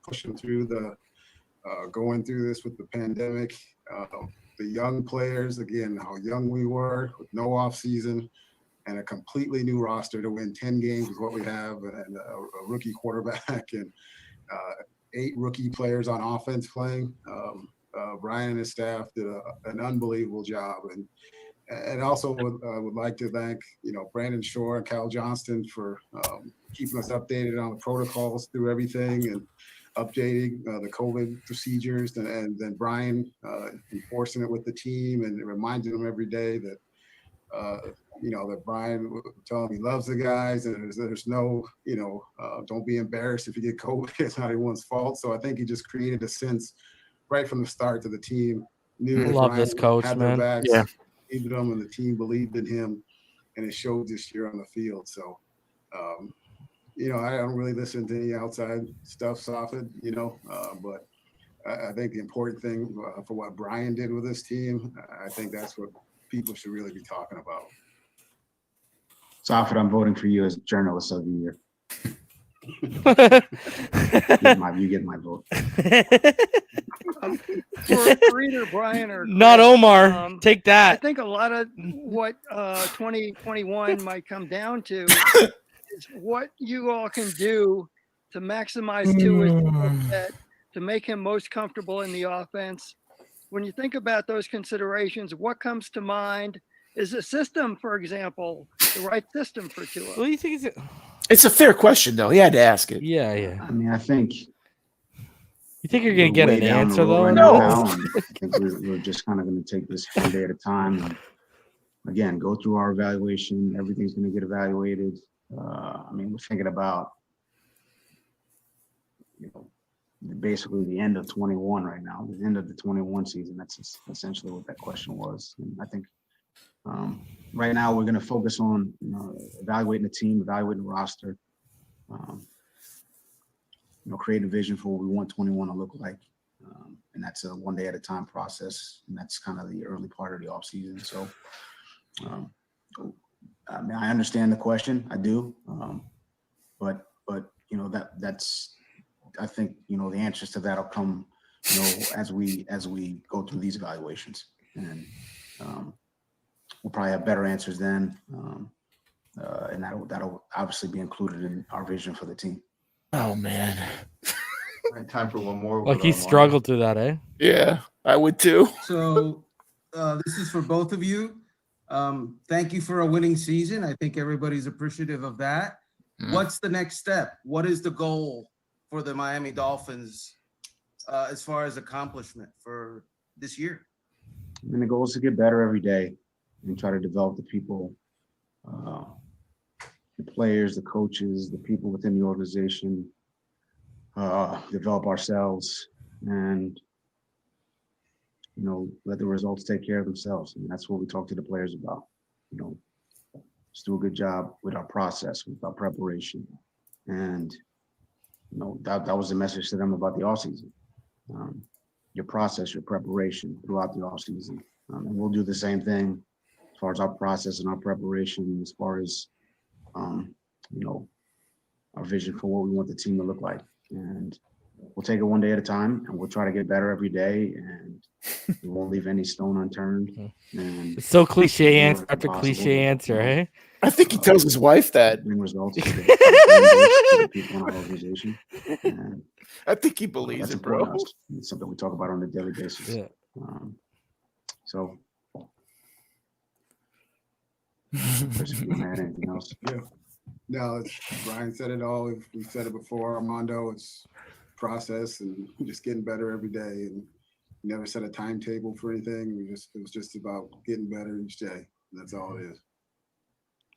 push him through going through this with the pandemic. The young players, again, how young we were with no off season and a completely new roster to win 10 games is what we have, and a rookie quarterback and 8 rookie players on offense playing. Brian and his staff did an unbelievable job, and also would like to thank Brandon Shore and Cal Johnston for keeping us updated on the protocols through everything and updating the COVID procedures, and then Brian enforcing it with the team and reminding them every day that that Brian will tell him he loves the guys and there's no, don't be embarrassed if you get COVID. It's not anyone's fault. So I think he just created a sense right from the start to the team. Knew that Love Brian this coach, had man. their backs, Yeah. believed in him, and the team believed in him, and it showed this year on the field. So, I don't really listen to any outside stuff, Safid, but I think the important thing for what Brian did with this team, I think that's what people should really be talking about. Safid, I'm voting for you as journalist of the year. You get my vote. For either Brian or Chris, Not Omar. Take that. I think a lot of what 2021 might come down to is what you all can do to maximize Tua's set, to make him most comfortable in the offense. When you think about those considerations, what comes to mind? Is a system, for example, the right system for Tua? What do you think? It's a fair question, though. He had to ask it. Yeah. I mean, I think. You think you're going to get an answer, though? Right now, I think we're just kind of going to take this one day at a time. And again, go through our evaluation. Everything's going to get evaluated. We're thinking about, basically the end of 21 right now, the end of the 21 season. That's essentially what that question was. And I think right now we're going to focus on evaluating the team, evaluating the roster, creating a vision for what we want 21 to look like. And that's a one day at a time process. And that's kind of the early part of the off season. So, I understand the question. I do. But that's, I think, the answers to that will come, as we go through these evaluations, and we'll probably have better answers then. And that'll obviously be included in our vision for the team. Oh man. All right, time for one more. Like he struggled through that, eh? Yeah, I would too. So this is for both of you. Thank you for a winning season. I think everybody's appreciative of that. What's the next step? What is the goal for the Miami Dolphins as far as accomplishment for this year? And the goal is to get better every day and try to develop the people, the players, the coaches, the people within the organization, develop ourselves, and let the results take care of themselves. And that's what we talk to the players about. Let's do a good job with our process, with our preparation. And, that was the message to them about the offseason. Your process, your preparation throughout the offseason. And we'll do the same thing as far as our process and our preparation, as far as, our vision for what we want the team to look like. And we'll take it one day at a time, and we'll try to get better every day, and we won't leave any stone unturned. And it's so cliche answer after cliche answer, eh? I think he tells his wife that. Bring results to the people in our organization. And I think he believes that's it, bro. important to us. It's something we talk about on a daily basis. Yeah. So, anything else? Yeah. No, Brian said it all. We said it before, Armando. It's process and just getting better every day. And never set a timetable for anything. It was just about getting better each day. That's all it is.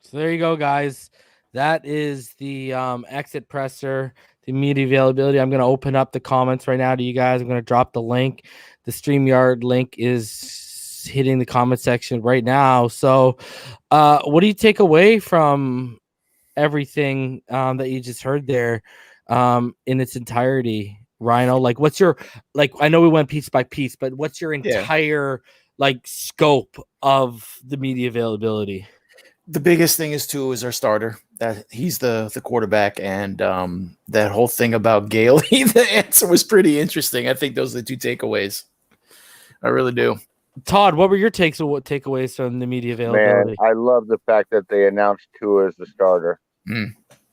So there you go, guys. That is the exit presser, the media availability. I'm going to open up the comments right now to you guys. I'm going to drop the link. The StreamYard link is hitting the comment section right now. So what do you take away from everything that you just heard there in its entirety, Rhino? Like, what's your, I know we went piece by piece, but what's your entire scope of the media availability? The biggest thing is our starter, that he's the quarterback, and that whole thing about Gailey, the answer was pretty interesting. I think those are the two takeaways. I really do. Todd, what were your takeaways from the media availability? Man, I love the fact that they announced Tua as the starter.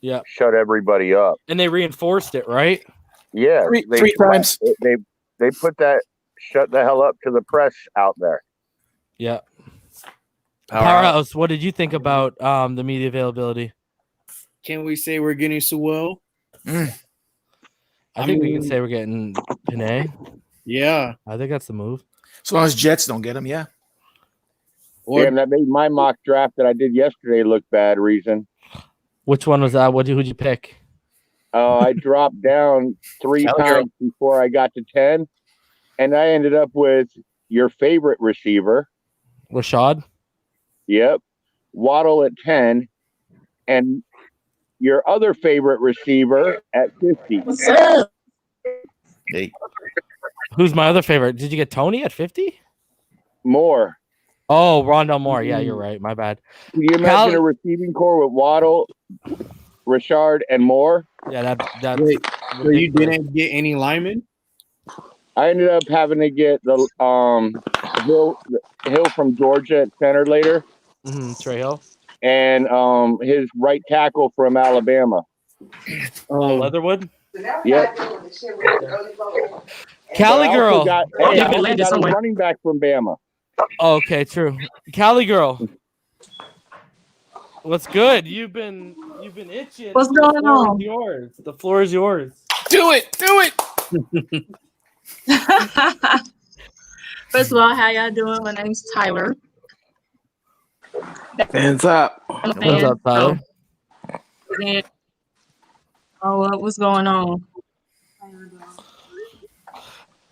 Yeah, shut everybody up, and they reinforced it, right? Yeah, three times. They put that "shut the hell up" to the press out there. Yeah. Powerhouse, what did you think about the media availability? Can we say we're getting Sewell? I think we can say we're getting Panay. Yeah. I think that's the move. As long as Jets don't get him, yeah. Damn, that made my mock draft that I did yesterday look bad, Reason. Which one was that? Who'd you pick? I dropped down 3 times before I got to 10, and I ended up with your favorite receiver. Rashad? Yep. Waddle at 10, and your other favorite receiver at 50. What's up? Hey. Who's my other favorite? Did you get Tony at 50? More. Oh, Rondell Moore. Yeah, you're right. My bad. Can you imagine a receiving core with Waddle, Richard, and Moore? Yeah, that's Wait, so you didn't get any linemen? I ended up having to get the Hill from Georgia at center later. Trey Hill. And his right tackle from Alabama. Leatherwood? Yep. Cali girl. I got a running back from Bama. Okay, true. Cali girl. What's good? You've been itching. What's going on? Yours. The floor is yours. Do it. First of all, how y'all doing? My name's Tyler. Hands up. What's up, Tyler? What's going on?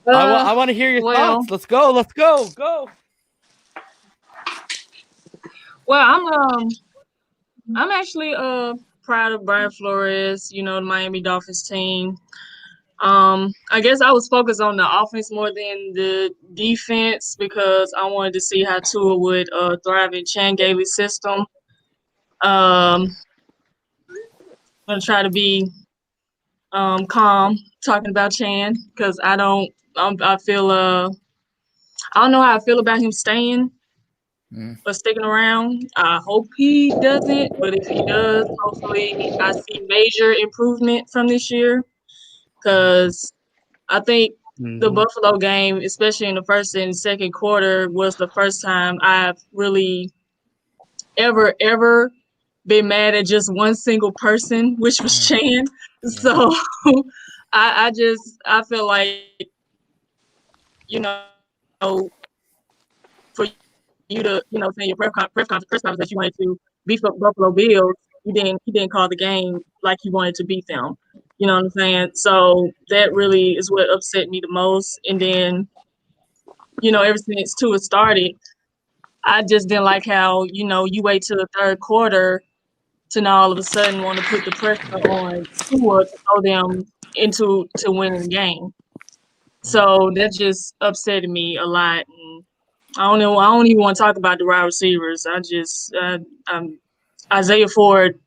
I want to hear your thoughts. Let's go. Well, I'm actually proud of Brian Flores, the Miami Dolphins team. I guess I was focused on the offense more than the defense because I wanted to see how Tua would thrive in Chan Gailey's system. I'm gonna try to be calm talking about Chan because I don't know how I feel about him staying or sticking around. I hope he doesn't, but if he does, hopefully I see major improvement from this year. Because I think the Buffalo game, especially in the first and second quarter, was the first time I've really ever been mad at just one single person, which was Chan. So I feel like, for you to, say your press conference that you wanted to beef up Buffalo Bills, he didn't call the game like he wanted to beat them. You know what I'm saying? So that really is what upset me the most. And then, ever since Tua started, I just didn't like how, you wait till the third quarter to now all of a sudden want to put the pressure on Tua to throw them to winning the game. So that just upset me a lot. And I don't know. I don't even want to talk about the wide receivers. Isaiah Ford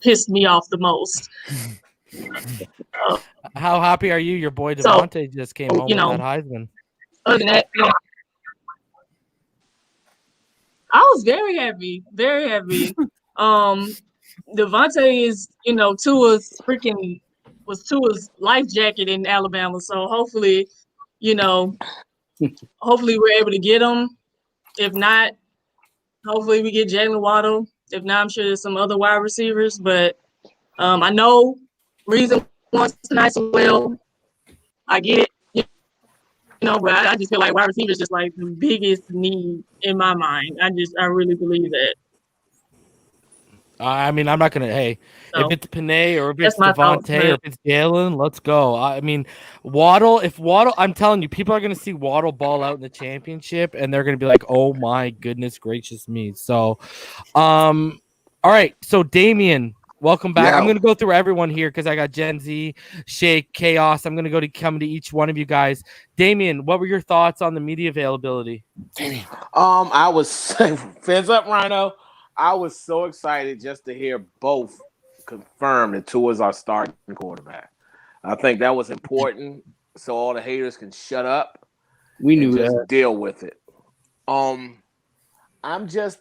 pissed me off the most. How happy are you? Your boy Devontae just came home with that Heisman. Other than that, I was very happy, very happy. Devontae is, Tua's life jacket in Alabama. So hopefully, hopefully we're able to get him. If not, hopefully we get Jalen Waddle. If not, I'm sure there's some other wide receivers. But I know Reason wants tonight as well. I get it. But I just feel like wide receiver is just like the biggest need in my mind. I really believe that. I mean, I'm not gonna. Hey, if it's Panay or if it's Devontae or if it's Jalen, let's go. I mean, Waddle. I'm telling you, people are gonna see Waddle ball out in the championship, and they're gonna be like, "Oh my goodness gracious me!" So, all right. So, Damian, welcome back. I'm gonna go through everyone here because I got Gen Z, Shake, Chaos. I'm gonna come to each one of you guys. Damian, what were your thoughts on the media availability? I was fins up, Rhino. I was so excited just to hear both confirm that Tua's our starting quarterback. I think that was important, so all the haters can shut up. We knew just that. deal with it. I'm just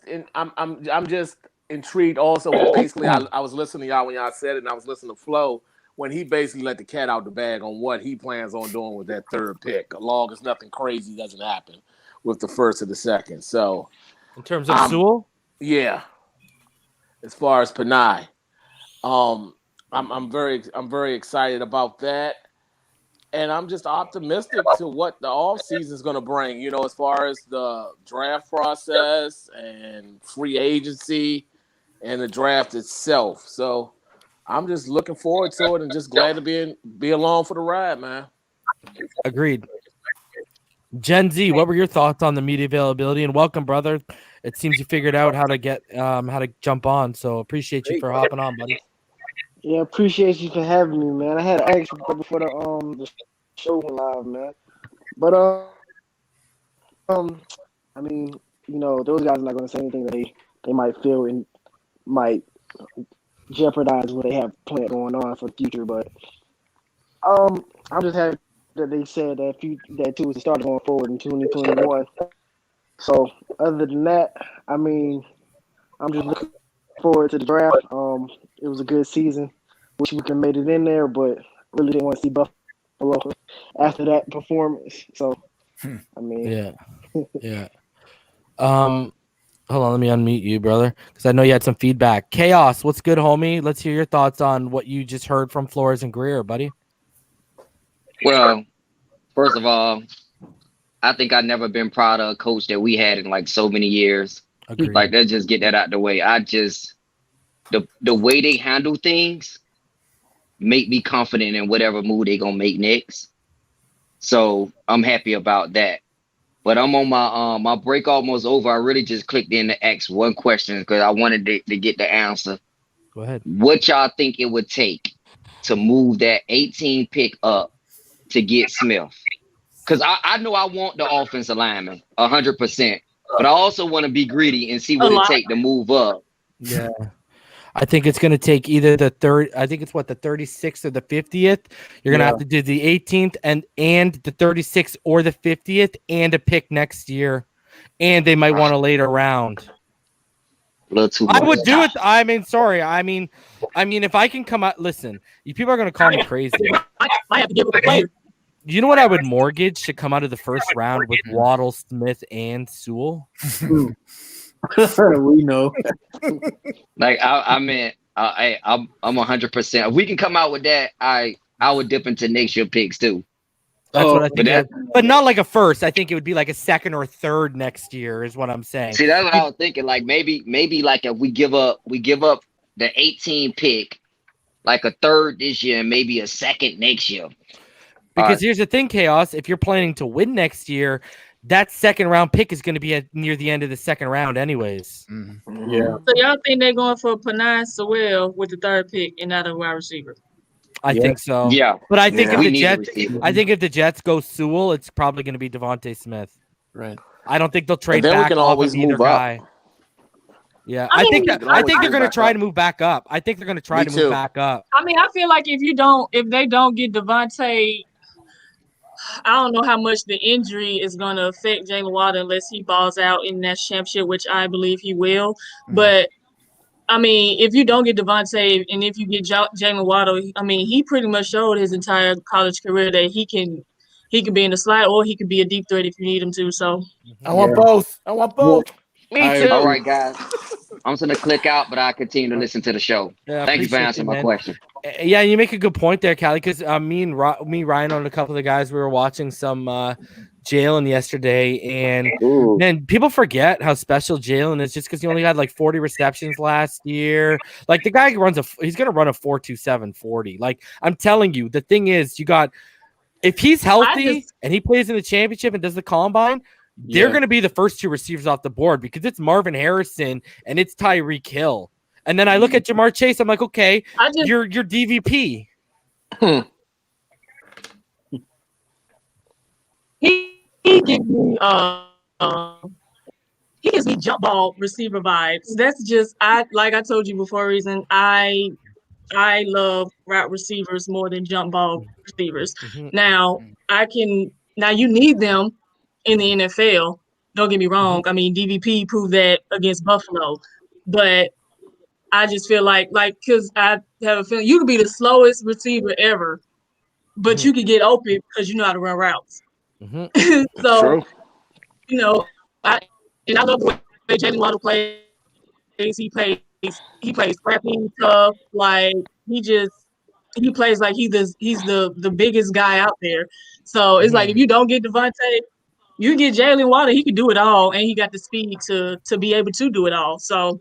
intrigued. Also, basically, I was listening to y'all when y'all said it, and I was listening to Flo when he basically let the cat out the bag on what he plans on doing with that third pick, as long as nothing crazy doesn't happen with the first or the second. So, in terms of Sewell. Yeah, as far as Panay, I'm very excited about that, and I'm just optimistic to what the offseason is going to bring. As far as the draft process and free agency and the draft itself. So I'm just looking forward to it and just glad to be along for the ride, man. Agreed. Gen Z, what were your thoughts on the media availability? And welcome, brother. It seems you figured out how to jump on. So appreciate you for hopping on, buddy. Yeah, appreciate you for having me, man. I had to ask you before the show went live, man. But I mean, those guys are not going to say anything that they might feel and might jeopardize what they have planned going on for the future. But I'm just happy that they said that Tua was the starter going forward in 2021. So other than that, I mean, I'm just looking forward to the draft. It was a good season. Wish we could have made it in there, but really didn't want to see Buffalo after that performance. So, I mean, yeah. Hold on, let me unmute you, brother, because I know you had some feedback. Chaos, what's good, homie? Let's hear your thoughts on what you just heard from Flores and Grier, buddy. Well, first of all, I think I've never been proud of a coach that we had in like so many years. Agreed. Like, let's just get that out the way. The way they handle things make me confident in whatever move they're gonna make next. So I'm happy about that. But I'm on my break almost over. I really just clicked in to ask one question because I wanted to get the answer. Go ahead. What y'all think it would take to move that 18 pick up to get Smith? Because I know I want the offensive lineman 100%, but I also want to be greedy and see what it take to move up. Yeah. I think it's going to take either the 36th or the 50th. You're going to have to do the 18th and the 36th or the 50th and a pick next year. And they might want a later round. I would do it. I mean, sorry. I mean, if I can come out, listen, you people are going to call me crazy. I have to give it a player. You know what I would mortgage to come out of the first round with Waddle, Smith, and Sewell? We know. Like I'm 100%. If we can come out with that, I would dip into next year picks too. That's what I think. But not like a first. I think it would be like a second or third next year, is what I'm saying. See, that's what I was thinking. Like maybe like if we give up the 18 pick, like a third this year and maybe a second next year. Because here's the thing, Chaos. If you're planning to win next year, that second round pick is going to be near the end of the second round, anyways. Yeah. So y'all think they're going for Panay Sewell with the third pick and not a wide receiver? I think so. Yeah. But I think Yeah. if We the need a Jets, receiver. I think if the Jets go Sewell, it's probably going to be Devontae Smith. Right. I don't think they'll trade then we back can off always of either move up. guy. Yeah, I I mean, think we that, can I always think they're move going to back try up. to move back up. I think they're going to try Me to too. move back up. I mean, I feel like if they don't get Devontae, I don't know how much the injury is going to affect Jalen Waddle unless he balls out in that championship, which I believe he will. But I mean, if you don't get Devontae and if you get Jalen Waddle, I mean, he pretty much showed his entire college career that he can be in the slot or he could be a deep threat if you need him to. So I want both. I want both. Me too. All right, guys. I'm just gonna click out, but I continue to listen to the show. Yeah, Thank you for appreciate answering my man. question. Yeah, you make a good point there, Callie, because me, Ryan, and a couple of the guys, we were watching some Jalen yesterday, and man, people forget how special Jalen is just because he only had like 40 receptions last year. Like the guy he's gonna run a 4.27 40. Like I'm telling you, the thing is, if he's healthy and he plays in the championship and does the combine, they're going to be the first two receivers off the board because it's Marvin Harrison and it's Tyreek Hill. And then I look at Jamar Chase. I'm like, okay, you're DVP. he gives me he gives me jump ball receiver vibes. That's just like I told you before, reason I love route receivers more than jump ball receivers. Now you need them in the NFL. Don't get me wrong. I mean, DVP proved that against Buffalo, but I just feel like because I have a feeling you could be the slowest receiver ever, but you could get open because you know how to run routes. So, True. you know, I love the way Jalen Waddle plays. He plays scrappy, tough. Like he plays like he's the biggest guy out there. So it's like if you don't get Devontae, you get Jalen Waddle. He can do it all, and he got the speed to be able to do it all. So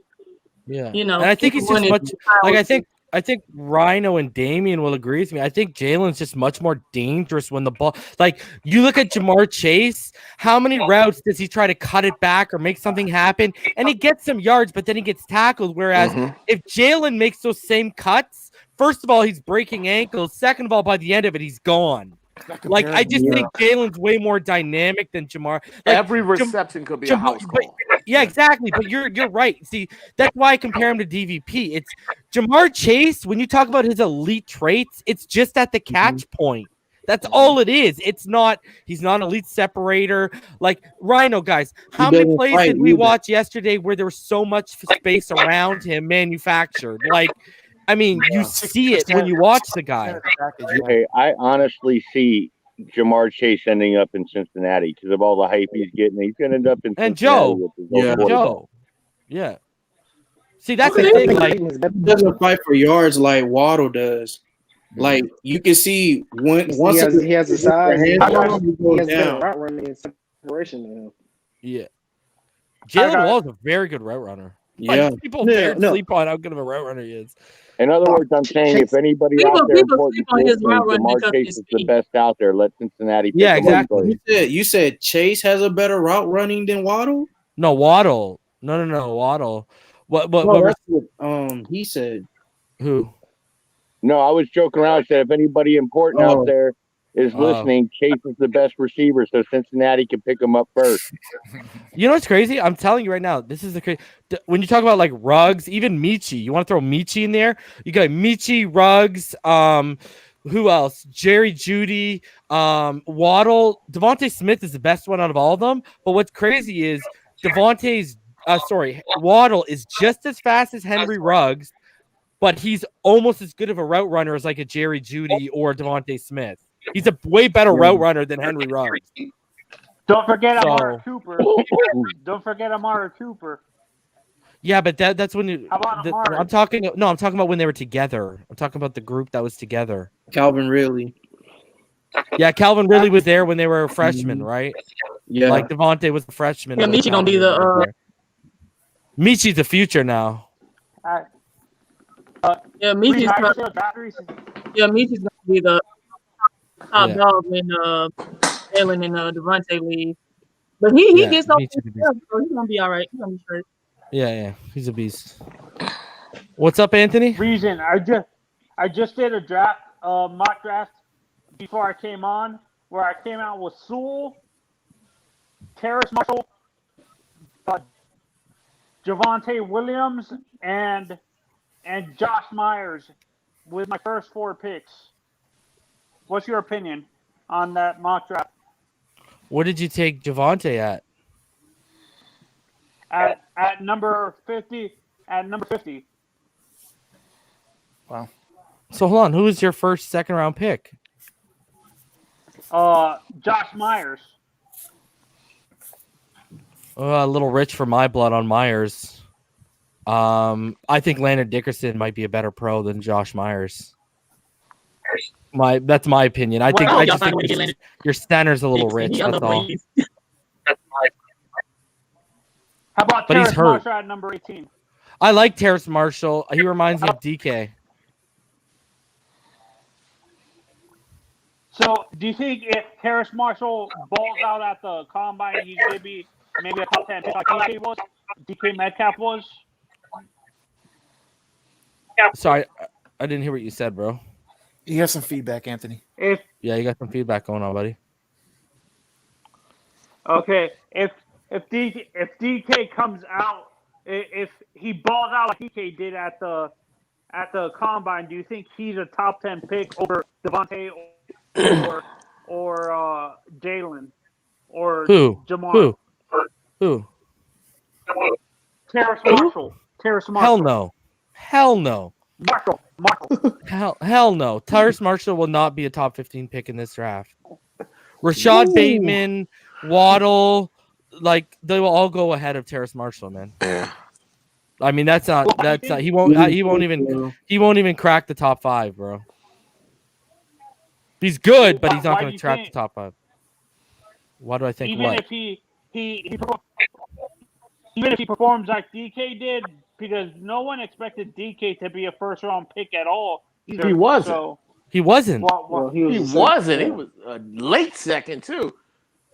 yeah, you know, and I think he's just much like I think Rhino and Damian will agree with me. I think Jalen's just much more dangerous when the ball, like you look at Jamar Chase, how many routes does he try to cut it back or make something happen? And he gets some yards, but then he gets tackled. Whereas if Jalen makes those same cuts, first of all, he's breaking ankles. Second of all, by the end of it, he's gone. Like I just think Jalen's way more dynamic than Jamar. Like, Every reception could be a house call. Yeah, exactly. But you're right. See, that's why I compare him to DVP. It's Jamar Chase. When you talk about his elite traits, it's just at the catch point. That's all it is. He's not an elite separator. Like Rhino, guys, how many plays did we watch yesterday where there was so much space around him manufactured? Like, I mean, you see it when you watch the guy. Hey, I honestly see Jamar Chase ending up in Cincinnati because of all the hype he's getting. He's going to end up in Cincinnati. Joe. Yeah. See, that's the thing. Like, he doesn't fight for yards like Waddle does. Like you can see once he has the size. He has goes the down. route running and separation to him. Yeah. Jalen Wall is a very good route runner. Yeah. Like, people sleep on how good of a route runner he is. In other words, I'm saying if anybody out there important Jamar Chase is the best out there, let Cincinnati pick him up first. You said Chase has a better route running than Waddle? No, Waddle. No, Waddle. What he said. Who? No, I was joking around. I said if anybody important out there is listening, Chase is the best receiver, so Cincinnati can pick him up first. You know what's crazy? I'm telling you right now, this is the crazy. When you talk about like Ruggs, even Michi, you want to throw Michi in there? You got Michi, Ruggs, who else? Jerry Jeudy, Waddle. Devontae Smith is the best one out of all of them. But what's crazy is Waddle is just as fast as Henry Ruggs, but he's almost as good of a route runner as like a Jerry Jeudy or Devontae Smith. He's a way better route runner than Henry Ruggs. Don't forget Amari Cooper. Don't forget Amari Cooper. Yeah, but that's when you. How about Amari? I'm talking about when they were together. I'm talking about the group that was together. Calvin Ridley. Yeah, Calvin Ridley was there when they were freshmen, right? Yeah, like Devontae was a freshman. Yeah, Michi gonna be the. Michi's the future now. Michi's gonna be the top dog when Jalen and Devontae leave. But he Yeah, gets open, me too, so he's gonna be all right. He's gonna be straight. Yeah, he's a beast. What's up, Anthony? Reason I just did a draft, mock draft before I came on, where I came out with Sewell, Terrace Marshall, Javonte Williams, and Josh Myers with my first 4 picks. What's your opinion on that mock draft? What did you take Javonte at? At number 50. At number 50. Wow. So hold on, who is your first second round pick? Josh Myers. A little rich for my blood on Myers. I think Landon Dickerson might be a better pro than Josh Myers. That's my opinion. I just think your center's a little rich. That's all. How about But he's Terrace hurt. Marshall at number 18? I like Terrace Marshall. He reminds me of DK. So, do you think if Terrace Marshall balls out at the combine, he's going to be maybe a top 10 pick like DK was? DK Metcalf was? Sorry, I didn't hear what you said, bro. You have some feedback, Anthony. Yeah, you got some feedback going on, buddy. Okay, if DK comes out, if he balls out like DK did at the combine, do you think he's a top 10 pick over Devontae or Jalen or Who? Jamar? Who? Terrace Marshall. Terrace Marshall. Hell no. Marshall. Hell no. Terrace Marshall will not be a top 15 pick in this draft. Rashad Bateman, Waddle, they will all go ahead of Terrace Marshall, man. Yeah. I mean, that's not. He won't even crack the top 5, bro. He's good, but he's not going to crack the top 5. Why do I think even what? if even if he performs like DK did, because no one expected DK to be a first round pick at all. Either. He wasn't. So, He wasn't. He wasn't. He was a late second too.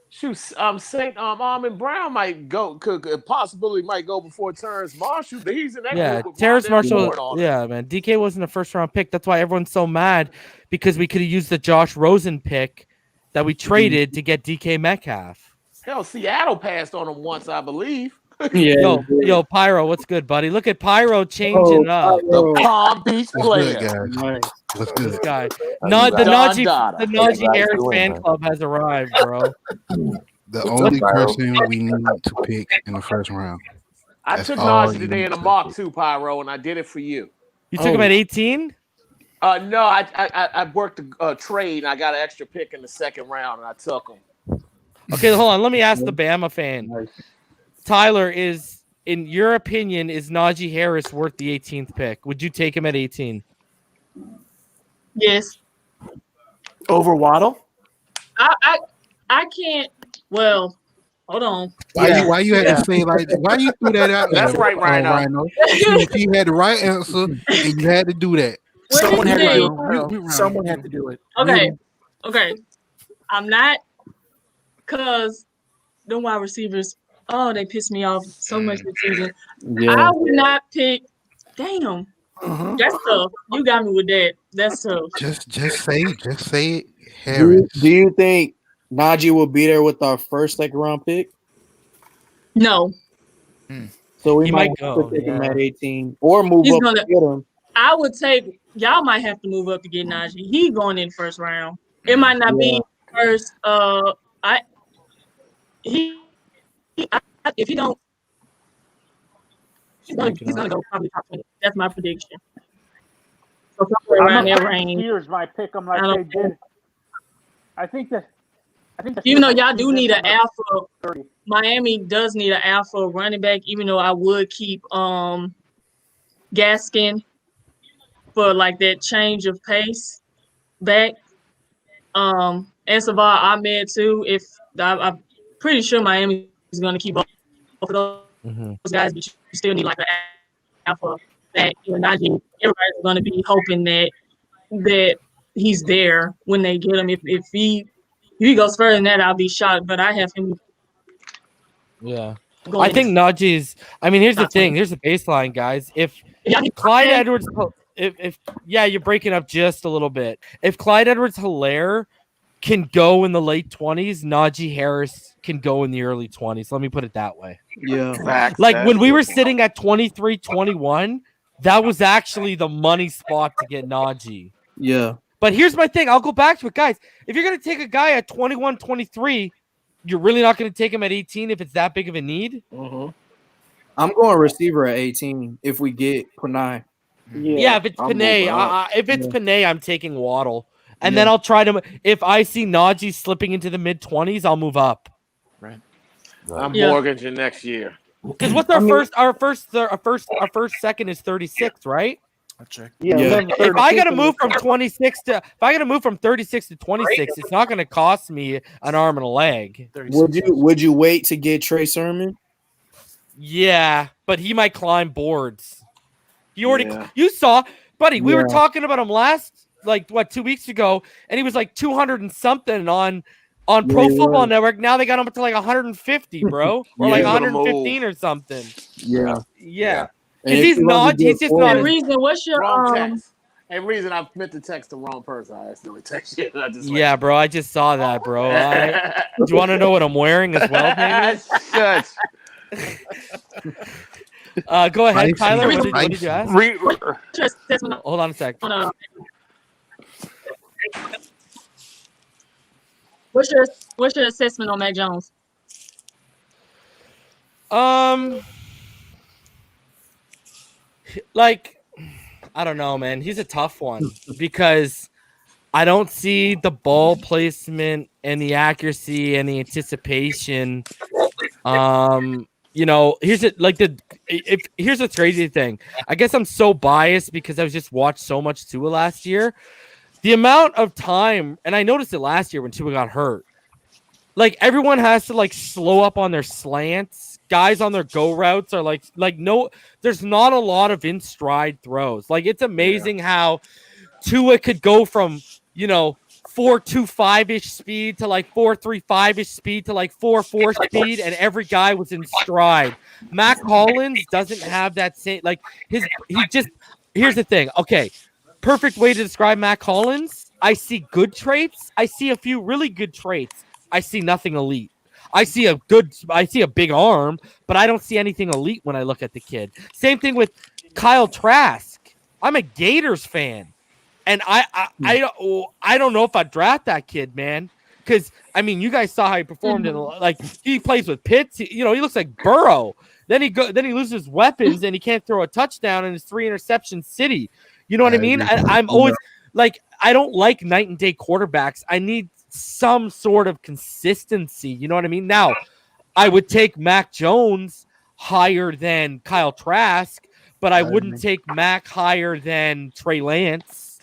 Shoot, Saint Armand Brown could possibly go before Terrace Marshall. He's in that group with Terrace Rondale Marshall. Moore on it. Yeah, man. DK wasn't a first round pick. That's why everyone's so mad, because we could have used the Josh Rosen pick that we traded to get DK Metcalf. Hell, Seattle passed on him once, I believe. Yeah. Yo, Pyro, what's good, buddy? Look at Pyro changing up. The Palm Beach player. What's good? This guy. The Najee Harris fan club has arrived, bro. The only person we need to pick in the first round. I took Najee today in a mock too, Pyro, and I did it for you. You took him at 18? No, I worked a trade and I got an extra pick in the second round and I took him. Okay, hold on. Let me ask the Bama fan. Tyler, in your opinion, is Najee Harris worth the 18th pick? Would you take him at 18? Yes. Over Waddle? I can't. Well, hold on. Why you had to say like that? Why you threw that out there? That's right, Rhino. You had the right answer and you had to do that. Someone had to do it. Okay. I'm not, because them wide receivers, they piss me off so much this season. Yeah. I would not pick. Damn. That's tough. You got me with that. That's tough. Just say it, Harris. Do you think Najee will be there with our first second round pick? No. So we He might might have go, to take him yeah. at 18 or move He's up gonna- to get him. I would take, y'all might have to move up to get Najee. He going in first round. It might not be first. If he don't, he's gonna go probably top 20. That's my prediction. So somewhere around that range. Steelers might pick them like I they don't did. I think the Even though y'all do Steelers need an might- alpha, Miami does need an alpha running back. Even though I would keep Gaskin for like that change of pace back. And Savard Ahmed too. If I'm pretty sure Miami is going to keep both of those guys, but you still need like an alpha back. Najee, everybody's going to be hoping that he's there when they get him. If he goes further than that, I'll be shocked. But I have him Yeah. Go I ahead. think Najee's. I mean, here's the thing. Here's the baseline, guys. If Clyde Edwards, if yeah, you're breaking up just a little bit. If Clyde Edwards-Helaire can go in the late 20s, Najee Harris can go in the early 20s. Let me put it that way. Yeah. Facts. Like That's when we a were good point. sitting at 23, 21, that was actually the money spot to get Najee. Yeah. But here's my thing. I'll go back to it, guys. If you're going to take a guy at 21, 23, you're really not going to take him at 18 if it's that big of a need? I'm going receiver at 18 if we get Panay. Yeah, if it's I'm Panay, moving up. if it's Panay, I'm taking Waddle. And Yeah. then I'll try to, if I see Najee slipping into the mid-20s, I'll move up. Right. I'm Yeah. mortgaging next year. Because what's our first second is 36, right? I'll check. Yeah. Yeah. remember If I 36 gotta was- move from 26 to, if I gotta move from 36 to 26, it's not gonna cost me an arm and a leg. Would you wait to get Trey Sermon? Yeah, but he might climb boards. He already, Yeah. you saw, buddy. We were Yeah. talking about him last, 2 weeks ago, and he was like 200 and something on Pro he Football was. Network. Now they got him up to like 150, bro, or Yeah. like He's gonna 115 or something. Yeah. Yeah, And because if he's he runs a not. good He's just forward- not. Hey, Reason, what's your Wrong text. Hey, reason I meant to text the wrong person. I accidentally texted you. I just Yeah, bro. I just saw that, bro. Do you want to know what I'm wearing as well, Damien? Shut. Go ahead, Nice. Tyler. What Nice. did you ask? Hold on a sec. What's your assessment on Mac Jones? Like, I don't know, man. He's a tough one because I don't see the ball placement and the accuracy and the anticipation. Here's the crazy thing. I guess I'm so biased because I've just watched so much Tua last year. The amount of time, and I noticed it last year when Tua got hurt. Like everyone has to slow up on their slants. Guys on their go routes are no. There's not a lot of in stride throws. Like it's amazing how Tua could go from 4.25-ish speed to 4.35-ish speed to 4.4 speed, and every guy was in stride. Mac Hollins doesn't have that same Here's the thing. Okay, perfect way to describe Mac Hollins. I see good traits. I see a few really good traits. I see nothing elite. I see a big arm, but I don't see anything elite when I look at the kid. Same thing with Kyle Trask. I'm a Gators fan, and I don't know if I'd draft that kid, man. Because I mean, you guys saw how he performed he plays with Pitts. He looks like Burrow. Then he loses weapons and he can't throw a touchdown in his 3 interception city. You know what I mean? I'm always I don't like night and day quarterbacks. I need some sort of consistency. You know what I mean? Now, I would take Mac Jones higher than Kyle Trask, but I wouldn't take Mac higher than Trey Lance.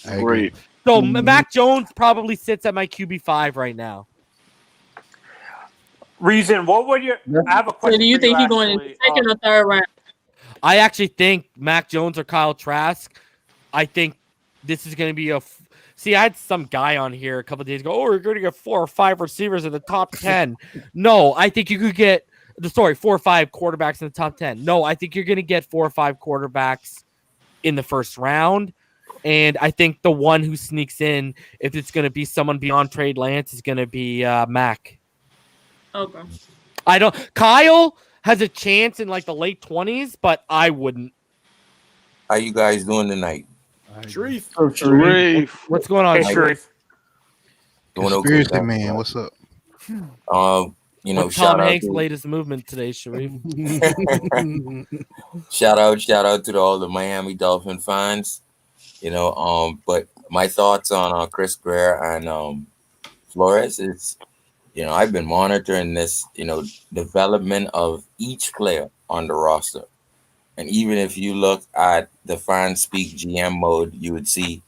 I agree. So Mac Jones probably sits at my QB5 right now. Reason, what would you? I have a So question. do you for you, think he's going in actually. second or third round? I actually think Mac Jones or Kyle Trask. I think this is going to be See, I had some guy on here a couple of days ago. Oh, we're going to get 4 or 5 receivers in the top 10. No, I think you could get 4 or 5 quarterbacks in the top 10. No, I think you're going to get 4 or 5 quarterbacks in the first round. And I think the one who sneaks in, if it's going to be someone beyond Trey Lance, is going to be Mac. Okay. Kyle has a chance in the late 20s, but I wouldn't. How you guys doing tonight? Sharif. Sharif. What's going on, Hey, Sharif? Doing okay. Conspiracy thanks, man, what's up? What's shout Tom out Hanks' to latest movement today, Sharif? shout out to all the Miami Dolphin fans. But my thoughts on Chris Grier and Flores is, I've been monitoring this, development of each player on the roster. And even if you look at the fan speak GM mode, you would see,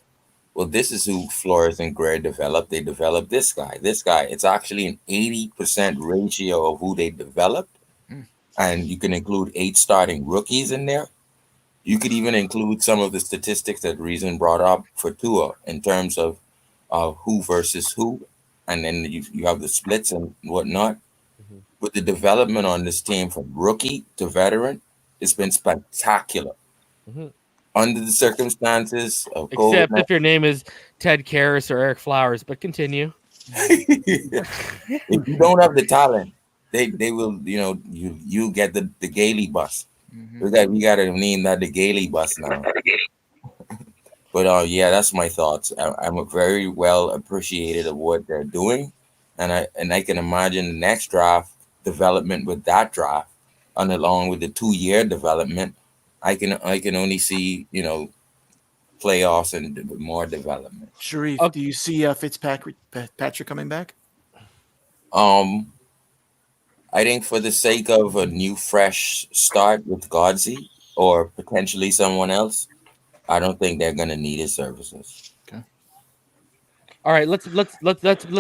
well, this is who Flores and Grier developed. They developed this guy. It's actually an 80% ratio of who they developed. And you can include 8 starting rookies in there. You could even include some of the statistics that Reason brought up for Tua in terms of who versus who. And then you have the splits and whatnot. But the development on this team from rookie to veteran, it's been spectacular. Mhm. Under the circumstances of Except COVID, if your name is Ted Karras or Eric Flowers, but continue. if you don't have the talent, they will, you get the Gailey bus. We got to name that the Gailey bus now. But yeah, that's my thoughts. I'm very well appreciated of what they're doing, and I can imagine the next draft development with that draft, and along with the 2-year development, I can only see playoffs and more development. Sharif, do you see Fitzpatrick coming back? I think for the sake of a new fresh start with Godsey or potentially someone else, I don't think they're gonna need his services. All right, let's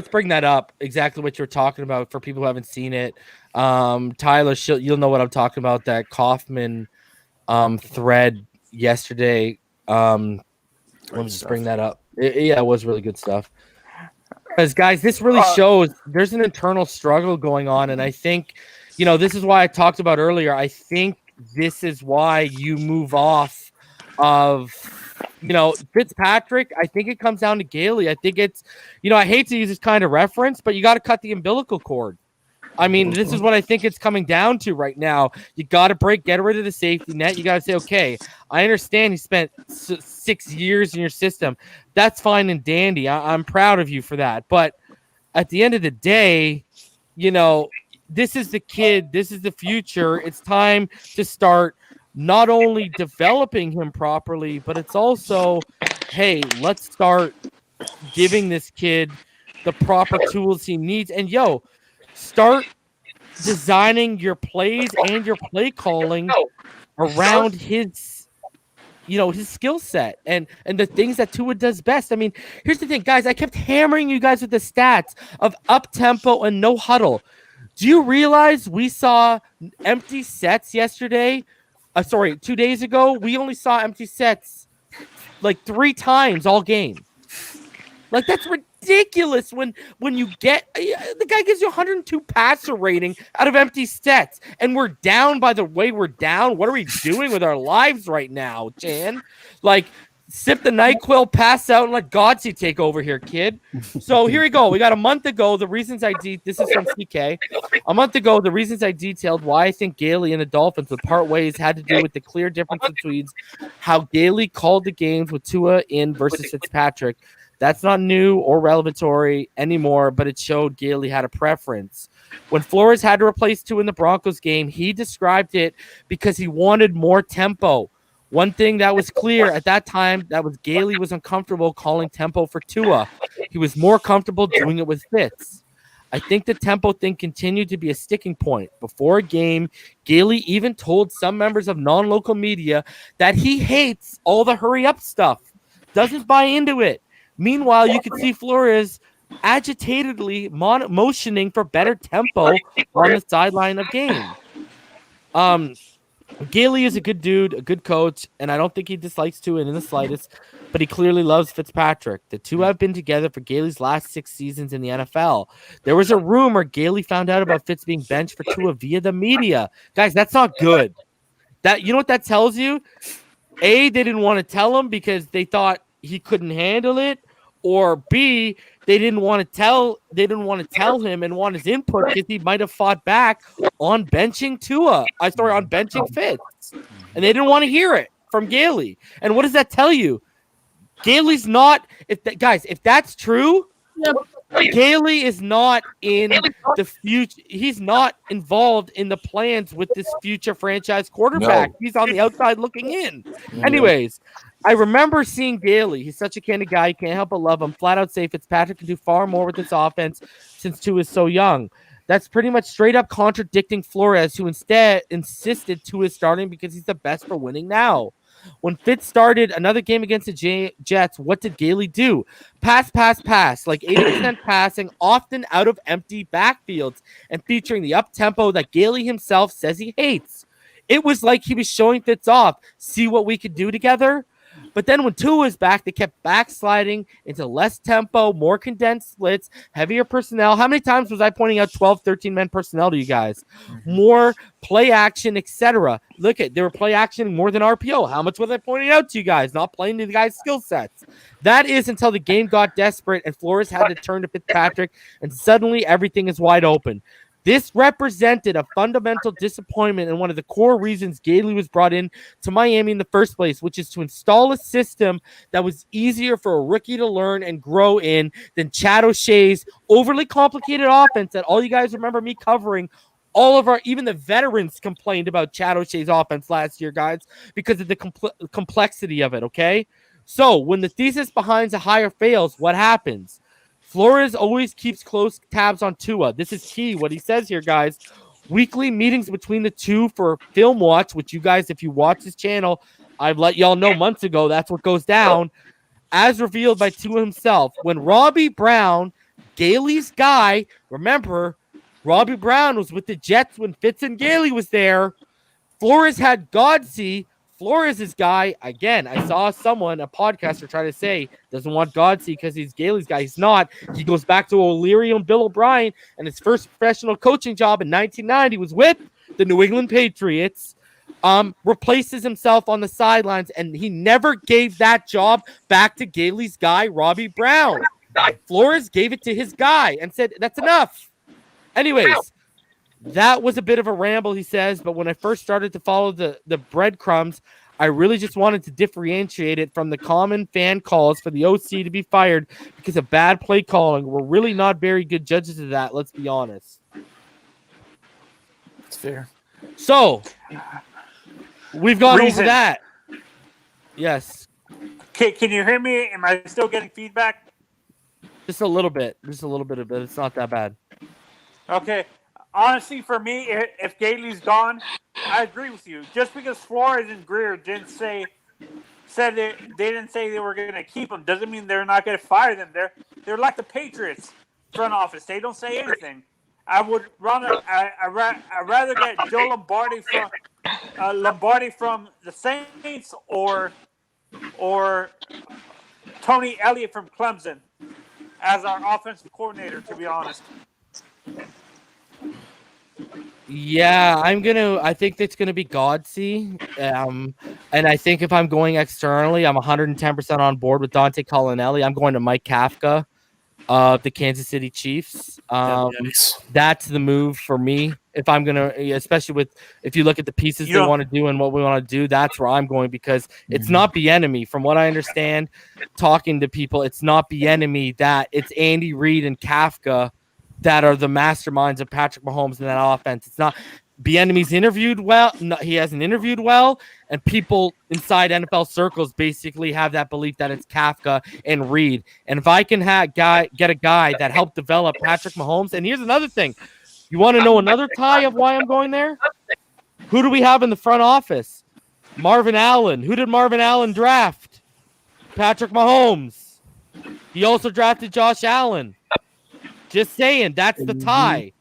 bring that up. Exactly what you're talking about for people who haven't seen it. Tyler, you'll know what I'm talking about. That Kaufman thread yesterday. Let me just bring that up. It was really good stuff. Because guys, this really shows there's an internal struggle going on, and I think, this is why I talked about earlier. I think this is why you move off of, Fitzpatrick. I think it comes down to Gailey. I think it's, I hate to use this kind of reference, but you got to cut the umbilical cord. I mean, this is what I think it's coming down to right now. You got to get rid of the safety net. You got to say, okay, I understand you spent 6 years in your system. That's fine and dandy. I'm proud of you for that. But at the end of the day, this is the kid. This is the future. It's time to start not only developing him properly, but it's also, hey, let's start giving this kid the proper tools he needs. And start designing your plays and your play calling around his skill set and the things that Tua does best. I mean, here's the thing, guys. I kept hammering you guys with the stats of up tempo and no huddle. Do you realize we saw empty sets yesterday? 2 days ago, we only saw empty sets like 3 times all game. Like, that's ridiculous when you get the guy gives you 102 passer rating out of empty sets, and we're down by the way we're down. What are we doing with our lives right now, Chan? Like, sip the NyQuil, pass out, and let Godsey take over here, kid. So here we go. We got a month ago. The reasons this is from CK. A month ago, the reasons I detailed why I think Gailey and the Dolphins would part ways had to do with the clear difference between how Gailey called the games with Tua in versus Fitzpatrick. That's not new or revelatory anymore, but it showed Gailey had a preference. When Flores had to replace Tua in the Broncos game, he described it because he wanted more tempo. One thing that was clear at that time, that was Gailey was uncomfortable calling tempo for Tua. He was more comfortable doing it with Fitz. I think the tempo thing continued to be a sticking point. Before a game, Gailey even told some members of non-local media that he hates all the hurry-up stuff, doesn't buy into it. Meanwhile, you could see Flores agitatedly motioning for better tempo on the sideline of game. Gailey is a good dude, a good coach, and I don't think he dislikes Tua in the slightest, but he clearly loves Fitzpatrick. The two have been together for Gailey's last 6 seasons in the NFL. There was a rumor Gailey found out about Fitz being benched for Tua via the media. Guys, that's not good. You know what that tells you? A, they didn't want to tell him because they thought he couldn't handle it, or B, they didn't want to tell him and want his input because he might have fought back on benching on benching Fitz, and they didn't want to hear it from Gailey. And what does that tell you? Gailey's not. If that's true, Gailey is not in the future. He's not involved in the plans with this future franchise quarterback. No. He's on the outside looking in. Anyways, I remember seeing Gailey. He's such a candid guy. You can't help but love him. Flat out say Fitzpatrick can do far more with this offense since Tua is so young. That's pretty much straight up contradicting Flores, who instead insisted Tua is starting because he's the best for winning now. When Fitz started another game against the Jets, what did Gailey do? Pass, like 80% passing, often out of empty backfields, and featuring the up-tempo that Gailey himself says he hates. It was like he was showing Fitz off. See what we could do together? But then when Tua was back, they kept backsliding into less tempo, more condensed splits, heavier personnel. How many times was I pointing out 12, 13-man personnel to you guys? More play action, etc. Look at, they were play action more than RPO. How much was I pointing out to you guys? Not playing to the guys' skill sets. That is until the game got desperate and Flores had to turn to Fitzpatrick, and suddenly everything is wide open. This represented a fundamental disappointment and one of the core reasons Gailey was brought in to Miami in the first place, which is to install a system that was easier for a rookie to learn and grow in than Chad O'Shea's overly complicated offense that all you guys remember me covering. All of even the veterans complained about Chad O'Shea's offense last year, guys, because of the complexity of it, okay? So when the thesis behind the hire fails, what happens? Flores always keeps close tabs on Tua. This is key, what he says here, guys. Weekly meetings between the two for film watch, which you guys, if you watch this channel, I've let y'all know months ago, that's what goes down, as revealed by Tua himself. When Robbie Brown, Gailey's guy, remember, Robbie Brown was with the Jets when Fitz and Gailey was there. Flores had Godsey, Flores' guy. Again, I saw someone, a podcaster, try to say doesn't want Godsey because he's Gailey's guy. He's not. He goes back to O'Leary and Bill O'Brien, and his first professional coaching job in 1990 was with the New England Patriots. Replaces himself on the sidelines, and he never gave that job back to Gailey's guy, Robbie Brown. Flores gave it to his guy and said, that's enough. Anyways, that was a bit of a ramble, he says, but when I first started to follow the breadcrumbs, I really just wanted to differentiate it from the common fan calls for the OC to be fired because of bad play calling. We're really not very good judges of that, let's be honest. It's fair. So, we've gone over that. Yes. Can you hear me? Am I still getting feedback? Just a little bit. Just a little bit of it. It's not that bad. Okay. Honestly, for me, if Gailey's gone, I agree with you. Just because Flores and Grier didn't say they didn't say they were going to keep him doesn't mean they're not going to fire them. They're like the Patriots front office. They don't say anything. I would rather get Joe Lombardi from the Saints or Tony Elliott from Clemson as our offensive coordinator, to be honest. Yeah, I think it's gonna be Godsey. And I think if I'm going externally, I'm 110% on board with Dante Collinelli. I'm going to Mike Kafka of the Kansas City Chiefs. That's the move for me. If I'm gonna, especially if you look at the pieces they want to do and what we want to do, that's where I'm going because it's not Bieniemy. From what I understand, talking to people, it's not Bieniemy. That it's Andy Reid and Kafka that are the masterminds of Patrick Mahomes in that offense. It's not Bieniemy's interviewed well. No, he hasn't interviewed well, and people inside NFL circles basically have that belief that it's Kafka and Reid. And if I can get a guy that helped develop Patrick Mahomes, and here's another thing. You want to know another tie of why I'm going there? Who do we have in the front office? Marvin Allen. Who did Marvin Allen draft? Patrick Mahomes. He also drafted Josh Allen. Just saying, that's the tie.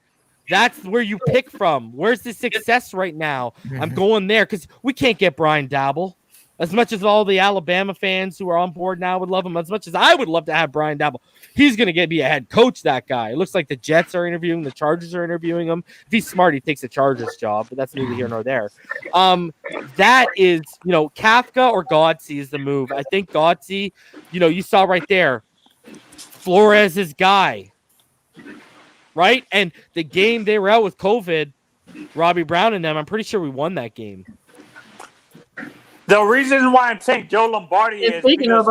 That's where you pick from. Where's the success right now? I'm going there because we can't get Brian Dabble. As much as all the Alabama fans who are on board now would love him, as much as I would love to have Brian Dabble, he's going to be a head coach, that guy. It looks like the Jets are interviewing, the Chargers are interviewing him. If he's smart, he takes the Chargers job, but that's neither here nor there. That is, Kafka or Godsey is the move. I think Godsey, you saw right there, Flores' guy. Right? And the game they were out with COVID, Robbie Brown and them, I'm pretty sure we won that game. The reason why I'm saying Joe Lombardi is speaking of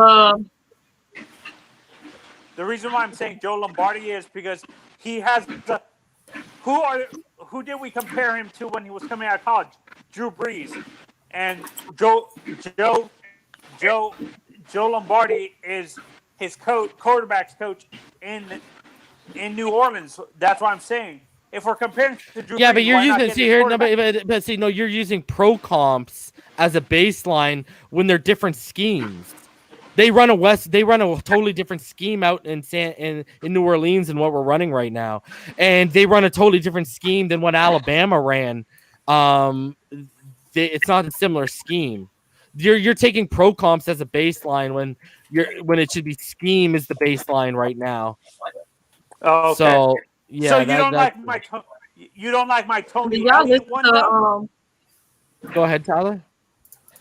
the reason why I'm saying Joe Lombardi is because he has who did we compare him to when he was coming out of college? Drew Brees. And Joe Lombardi is his quarterback's coach in New Orleans. That's what I'm saying. If we're comparing to Drew Brees, but you're using you're using pro comps as a baseline when they're different schemes. They run a totally different scheme out in New Orleans than what we're running right now, and they run a totally different scheme than what Alabama ran. It's not a similar scheme. you're taking pro comps as a baseline when it should be scheme is the baseline right now. Oh, okay. So yeah, so you don't like my Tony Did y'all Elliott listen one to dub? Go ahead, Tyler.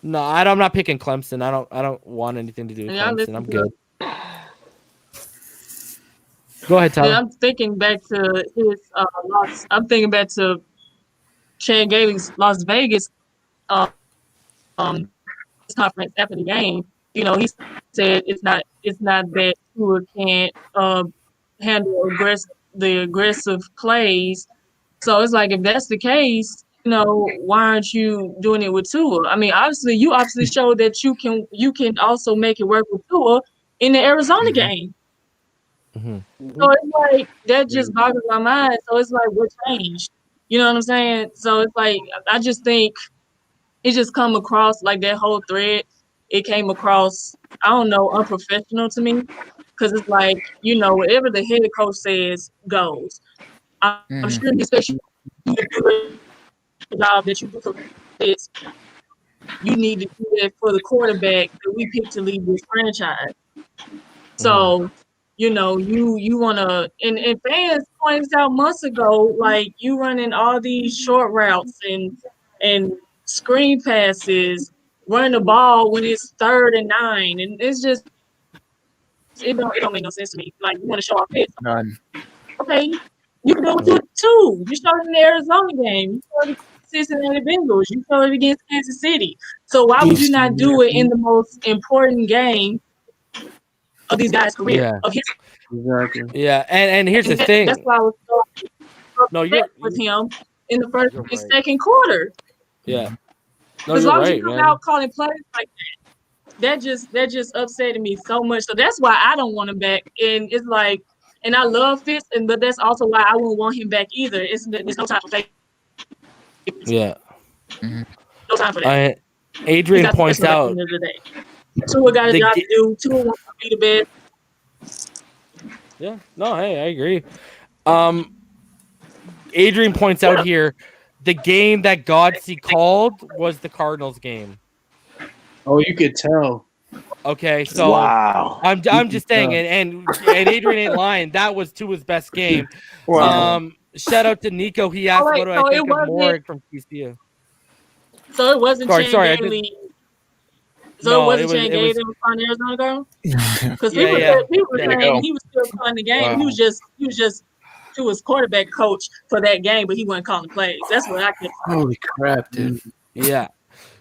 No, I'm not picking Clemson. I don't want anything to do with Did y'all Clemson. listen I'm to- good. Go ahead, Tyler. Yeah, I'm thinking back to his loss. I'm thinking back to Chad Gailey's Las Vegas conference after the game. You know, he said it's not that Tua can't handle the aggressive plays. So it's like, if that's the case, you know, why aren't you doing it with Tua? I mean, you obviously showed that you can also make it work with Tua in the Arizona game. So it's like, that just boggles my mind. So it's like, what changed? You know what I'm saying? So it's like, I just think it just come across like that whole thread. It came across, I don't know, unprofessional to me. Because it's like, you know, whatever the head coach says goes. I'm sure he expects you to do the job that you do for Fitz. You need to do that for the quarterback that we picked to lead this franchise. So, you know, you want to, and fans pointed out months ago, like, you running all these short routes and screen passes, running the ball when it's 3rd and 9, and it's just, it don't make no sense to me. Like, you want to show off Fitz. None. Okay, you can do it too. You showed it in the Arizona game. You showed it against Cincinnati Bengals. You showed it against Kansas City. So why would you not do it in the most important game of these guys' career? Yeah. Of his Exactly. Yeah, and here's the thing. That's why I was so No, upset with him in the first and second quarter. Yeah. No, As you're long as you right, come man. out calling plays like that just upsetted me so much. So that's why I don't want him back. And it's like, and I love Fitz, but that's also why I wouldn't want him back either. It's no time for fake. Yeah. No time for that. Adrian He's points got out the end of the day. Tua got a job to do. Tua wants to be the best. Yeah, no, hey, I agree. Adrian points out here the game that Godsey called was the Cardinals game. Oh, you could tell. Okay, so Wow. I'm just saying, and Adrian ain't lying. That was Tua's best game. Wow. Shout out to Nico. He asked, wait, "What do so I it think of wasn't- Morg from TCU?" So it wasn't Sorry, Chan I Gailey. did- No, it it wasn't was- Chan it Gailey was- that was on Arizona girl? Because Yeah, people yeah. were There you saying go. he was still calling the game. Wow. He was just Tua's quarterback coach for that game, but he wasn't calling plays. That's what I kept. Holy crap, dude. Yeah.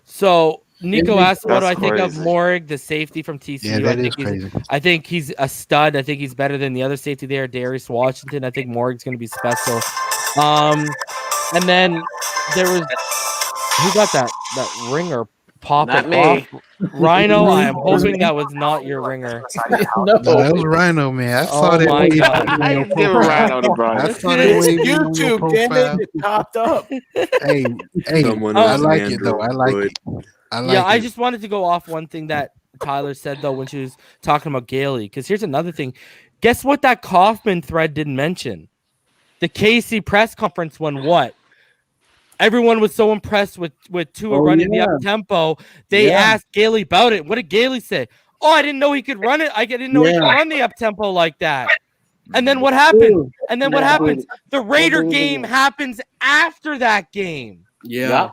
So Nico asked, "What do I That's think of crazy. Morg, the safety from TCU?" Yeah, that is crazy. I think he's a stud. I think he's better than the other safety there, Darius Washington. I think Morg's going to be special. And then there was who got that ringer popping Not me. off? Rhino. I am hoping that was not your ringer. No, that was Rhino, man. I saw that my waving God. on your Give a profile. Rhino the Brian. I saw that It's waving on your YouTube, damn profile. it. It popped up. Hey, Someone I is like it though. I like Android. it. I like Yeah, I it. just wanted to go off one thing that Tyler said though when she was talking about Gailey, because here's another thing. Guess what that Kaufman thread didn't mention? The KC press conference when what? Everyone was so impressed with Tua running the up tempo. They asked Gailey about it. What did Gailey say? Oh, I didn't know he could run it. I didn't know he could run the up tempo like that. And then what happened? And then what happens? The Raider game happens after that game. Yeah.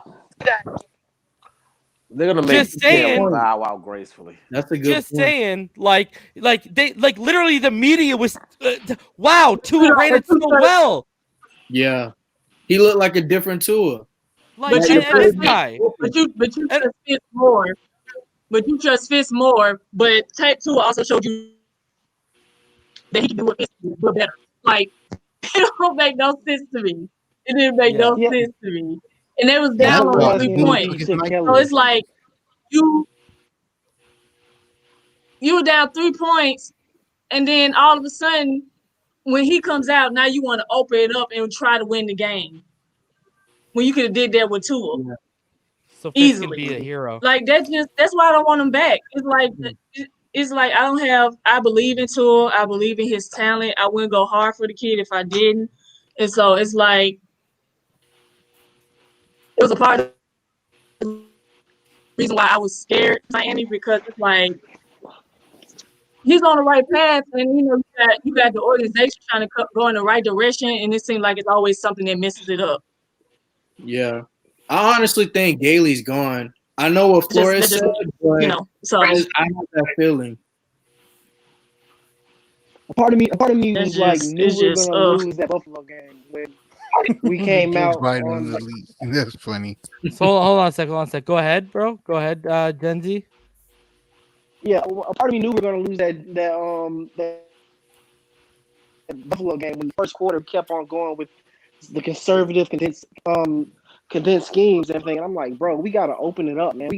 They're gonna make Just saying. Jalen bow out gracefully. That's a good Just point. saying, like they literally the media was wow, Tua ran it so well. Yeah. He looked like a different Tua. Like But and this guy. But you trust Fitz more. But you trust Fitz more. But Tua also showed you that he can do it better. Like, it don't make no sense to me. It didn't make no sense to me. And they was down on 3 points. So it's like you were down 3 points, and then all of a sudden, when he comes out, now you want to open it up and try to win the game. When you could have did that with Tua. So Fitz easily. can be a hero. Like that's why I don't want him back. It's like I believe in Tua, I believe in his talent. I wouldn't go hard for the kid if I didn't. And so it's like it was a part of reason why I was scared Miami, because it's like he's on the right path, and you got the organization trying to go in the right direction, and it seems like it's always something that messes it up. Yeah, I honestly think Gailey's gone. I know what Flores said, but so I have that feeling. A part of me was like, just- knew it's we were just, gonna lose that Buffalo game when we came out Right on in the lead. That's funny. So hold on a second. Go ahead, bro. Go ahead, Denzi. Yeah, a part of me knew we were going to lose that Buffalo game when the first quarter kept on going with the conservative condensed schemes and everything. And I'm like, bro, we got to open it up, man.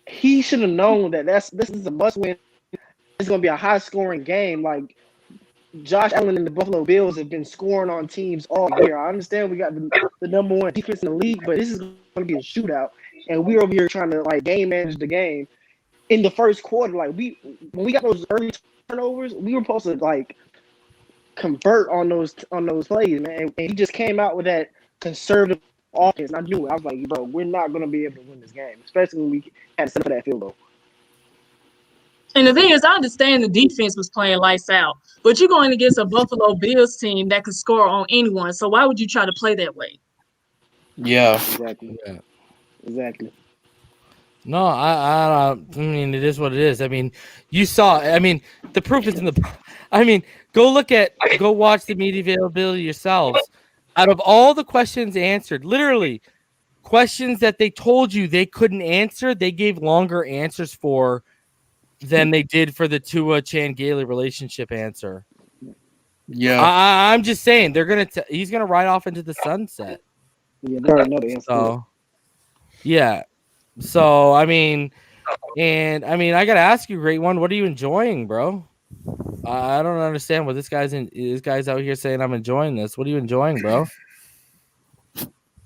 He should have known that this is a must win. It's going to be a high scoring game. Like Josh Allen and the Buffalo Bills have been scoring on teams all year. I understand we got the number one defense in the league, but this is going to be a shootout, and we're over here trying to like game manage the game. In the first quarter, like when we got those early turnovers, we were supposed to like convert on those plays, man. And he just came out with that conservative offense. And I knew it. I was like, bro, we're not gonna be able to win this game, especially when we had to set up that field goal. And the thing is, I understand the defense was playing lights out, but you're going against a Buffalo Bills team that could score on anyone. So why would you try to play that way? Yeah, Exactly. No, I mean, it is what it is. I mean, you saw. I mean, the proof is in the. I mean, go watch the media availability yourselves. Out of all the questions answered, literally questions that they told you they couldn't answer, they gave longer answers for than they did for the Tua Gailey relationship answer. Yeah, I'm just saying he's gonna ride off into the sunset. Yeah, they already know the answer. So, yeah. So I mean, I gotta ask you, Great One, what are you enjoying, bro? I don't understand what this guy's out here saying. I'm enjoying this. What are you enjoying, bro?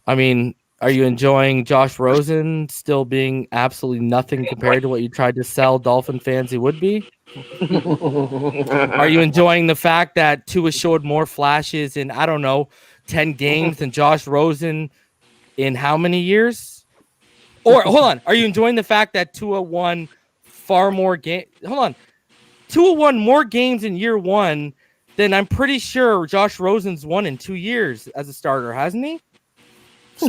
I mean, are you enjoying Josh Rosen still being absolutely nothing compared to what you tried to sell Dolphin fans he would be? Are you enjoying the fact that Tua showed more flashes in 10 games than Josh Rosen in how many years? Or hold on, are you enjoying the fact that Tua won far more games? Hold on, Tua won more games in year one than I'm pretty sure Josh Rosen's won in 2 years as a starter, hasn't he?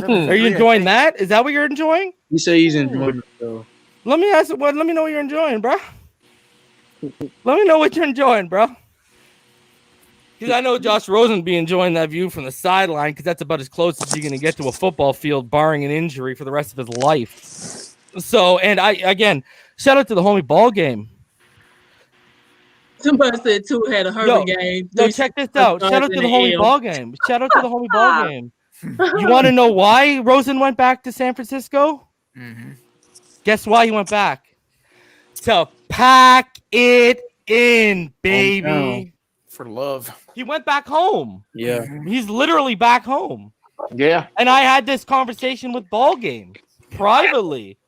Are you enjoying that? Is that what you're enjoying? You say he's enjoying it though. Let me know what you're enjoying, bro. Let me know what you're enjoying, bro. Because I know Josh Rosen be enjoying that view from the sideline, because that's about as close as you're going to get to a football field, barring an injury for the rest of his life. So, and shout out to the homie Ball Game. Somebody said Tua had a Herbert game. No, check this out. Shout out to the homie Ball Game. Shout out to the homie Ball Game. You want to know why Rosen went back to San Francisco? Mm-hmm. Guess why he went back? To pack it in, baby. For love. He went back home. Yeah. He's literally back home. Yeah. And I had this conversation with Ball Game privately.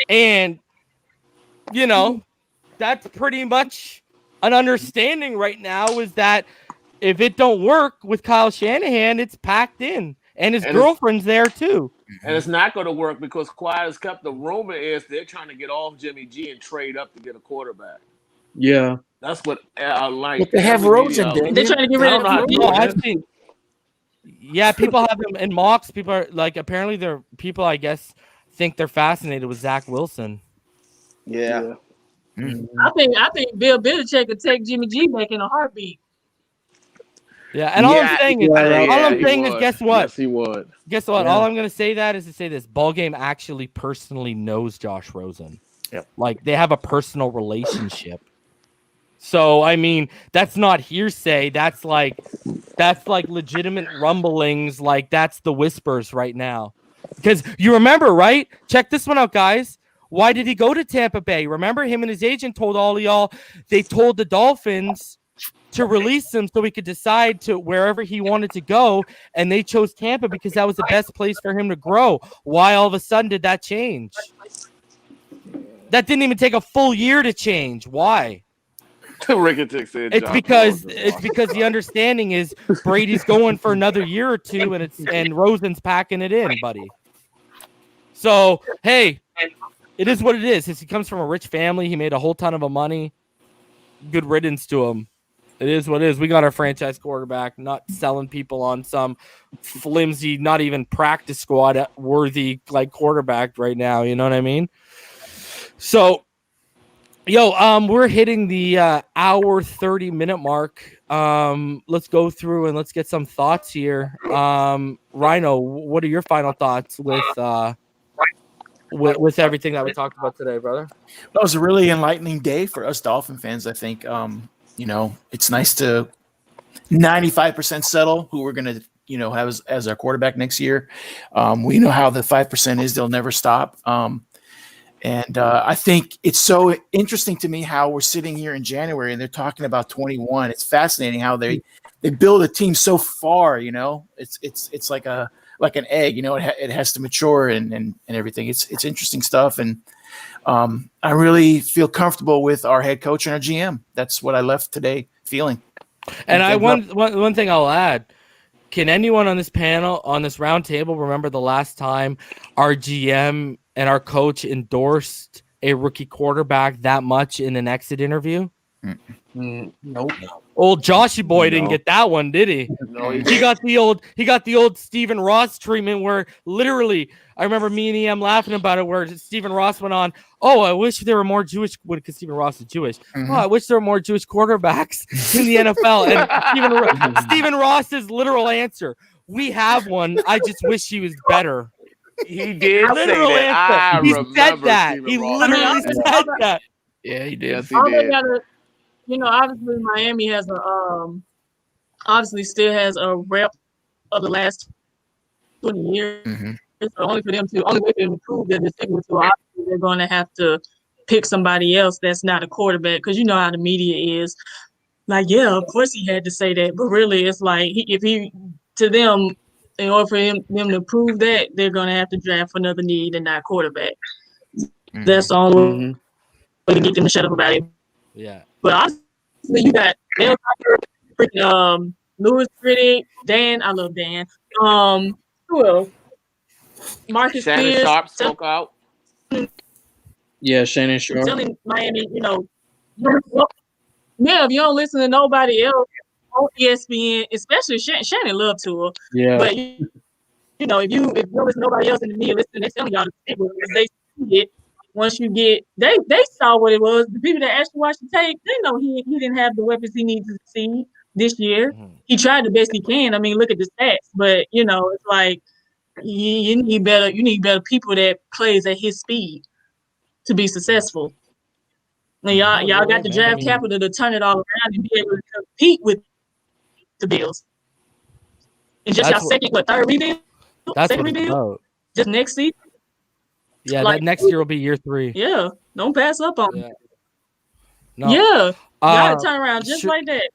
And, that's pretty much an understanding right now, is that if it don't work with Kyle Shanahan, it's packed in. And his girlfriend's there too. And it's not going to work because quiet as kept, the rumor is they're trying to get off Jimmy G and trade up to get a quarterback. Yeah. That's what I like. But they have Rosen. They're trying to get rid of him. Yeah, people have them in mocks. People are like, apparently they're people, I guess, think they're fascinated with Zach Wilson. Yeah. I think Bill Belichick could take Jimmy G back in a heartbeat. Yeah, and all I'm saying is, guess what? Yes, he would. Guess what? Yeah. All I'm gonna say is to say this: Ball Game actually personally knows Josh Rosen. Yep. Like they have a personal relationship. So I mean, that's not hearsay. That's like legitimate rumblings. Like that's the whispers right now. Because you remember, right? Check this one out, guys. Why did he go to Tampa Bay? Remember, him and his agent told all of y'all. They told the Dolphins to release him so he could decide to wherever he wanted to go, and they chose Tampa because that was the best place for him to grow. Why all of a sudden did that change? That didn't even take a full year to change. Why? Ricketick said it's because the understanding is Brady's going for another year or two, and Rosen's packing it in, buddy. So, hey, it is what it is. Since he comes from a rich family, he made a whole ton of money. Good riddance to him. It is what it is. We got our franchise quarterback, not selling people on some flimsy, not even practice squad worthy like quarterback right now. You know what I mean? So, we're hitting the hour 30-minute mark. Let's go through and let's get some thoughts here. Rhino, what are your final thoughts with everything that we talked about today, brother? That was a really enlightening day for us Dolphin fans. I think, it's nice to 95% settle who we're going to, have as our quarterback next year. We know how the 5% is. They'll never stop. I think it's so interesting to me how we're sitting here in January and they're talking about 21. It's fascinating how they build a team so far, it's like an egg, it has to mature and everything. It's interesting stuff. And I really feel comfortable with our head coach and our GM. That's what I left today feeling. And one thing I'll add, can anyone on this panel, on this round table, remember the last time our GM and our coach endorsed a rookie quarterback that much in an exit interview? Nope. Old Joshy boy didn't get that one, did he? No, he got the old Stephen Ross treatment where literally I remember me and EM laughing about it where Stephen Ross went on, "Oh, I wish there were more Jewish," because Stephen Ross is Jewish. Mm-hmm. "Oh, I wish there were more Jewish quarterbacks in the NFL." And Stephen Ross's literal answer, "We have one. I just wish he was better." He did say Literal that. answer. I He remember said that. Stephen He Ross. literally said that. Yeah, he did. Yes, he All they did. gotta, obviously Miami has obviously still has a rep of the last 20 years. Mm-hmm. So only way for them to prove that they're sticking with Tua, obviously they're going to have to pick somebody else that's not a quarterback, because you know how the media is. Like, yeah, of course he had to say that, but really it's like to them, in order for them to prove that, they're going to have to draft another need and not quarterback. Mm-hmm. That's the only way to get them to shut up about it. Yeah. But honestly, you got Mel Kiper, Lewis Riddick, Dan. I love Dan. Who else? Marcus Shannon Spears. Sharp spoke out. Yeah, Shannon Sharp. Telling Miami, if you don't listen to nobody else on ESPN, especially Shannon loved Tua. Yeah. But if you don't listen to nobody else in the media, listen, they telling y'all to stick with it. They see it. Once you get, they saw what it was. The people that actually watched the tape, they know he didn't have the weapons he needs to succeed this year. Mm-hmm. He tried the best he can. I mean, look at the stats. But it's like you need better people that plays at his speed to be successful. And y'all got the draft capital to turn it all around and be able to compete with the Bills. And just y'all third rebuild? That's second what it's rebuild? about. Just next season? Yeah, that next year will be year 3. Yeah, don't pass up on it. No. Yeah, gotta turn around just like that.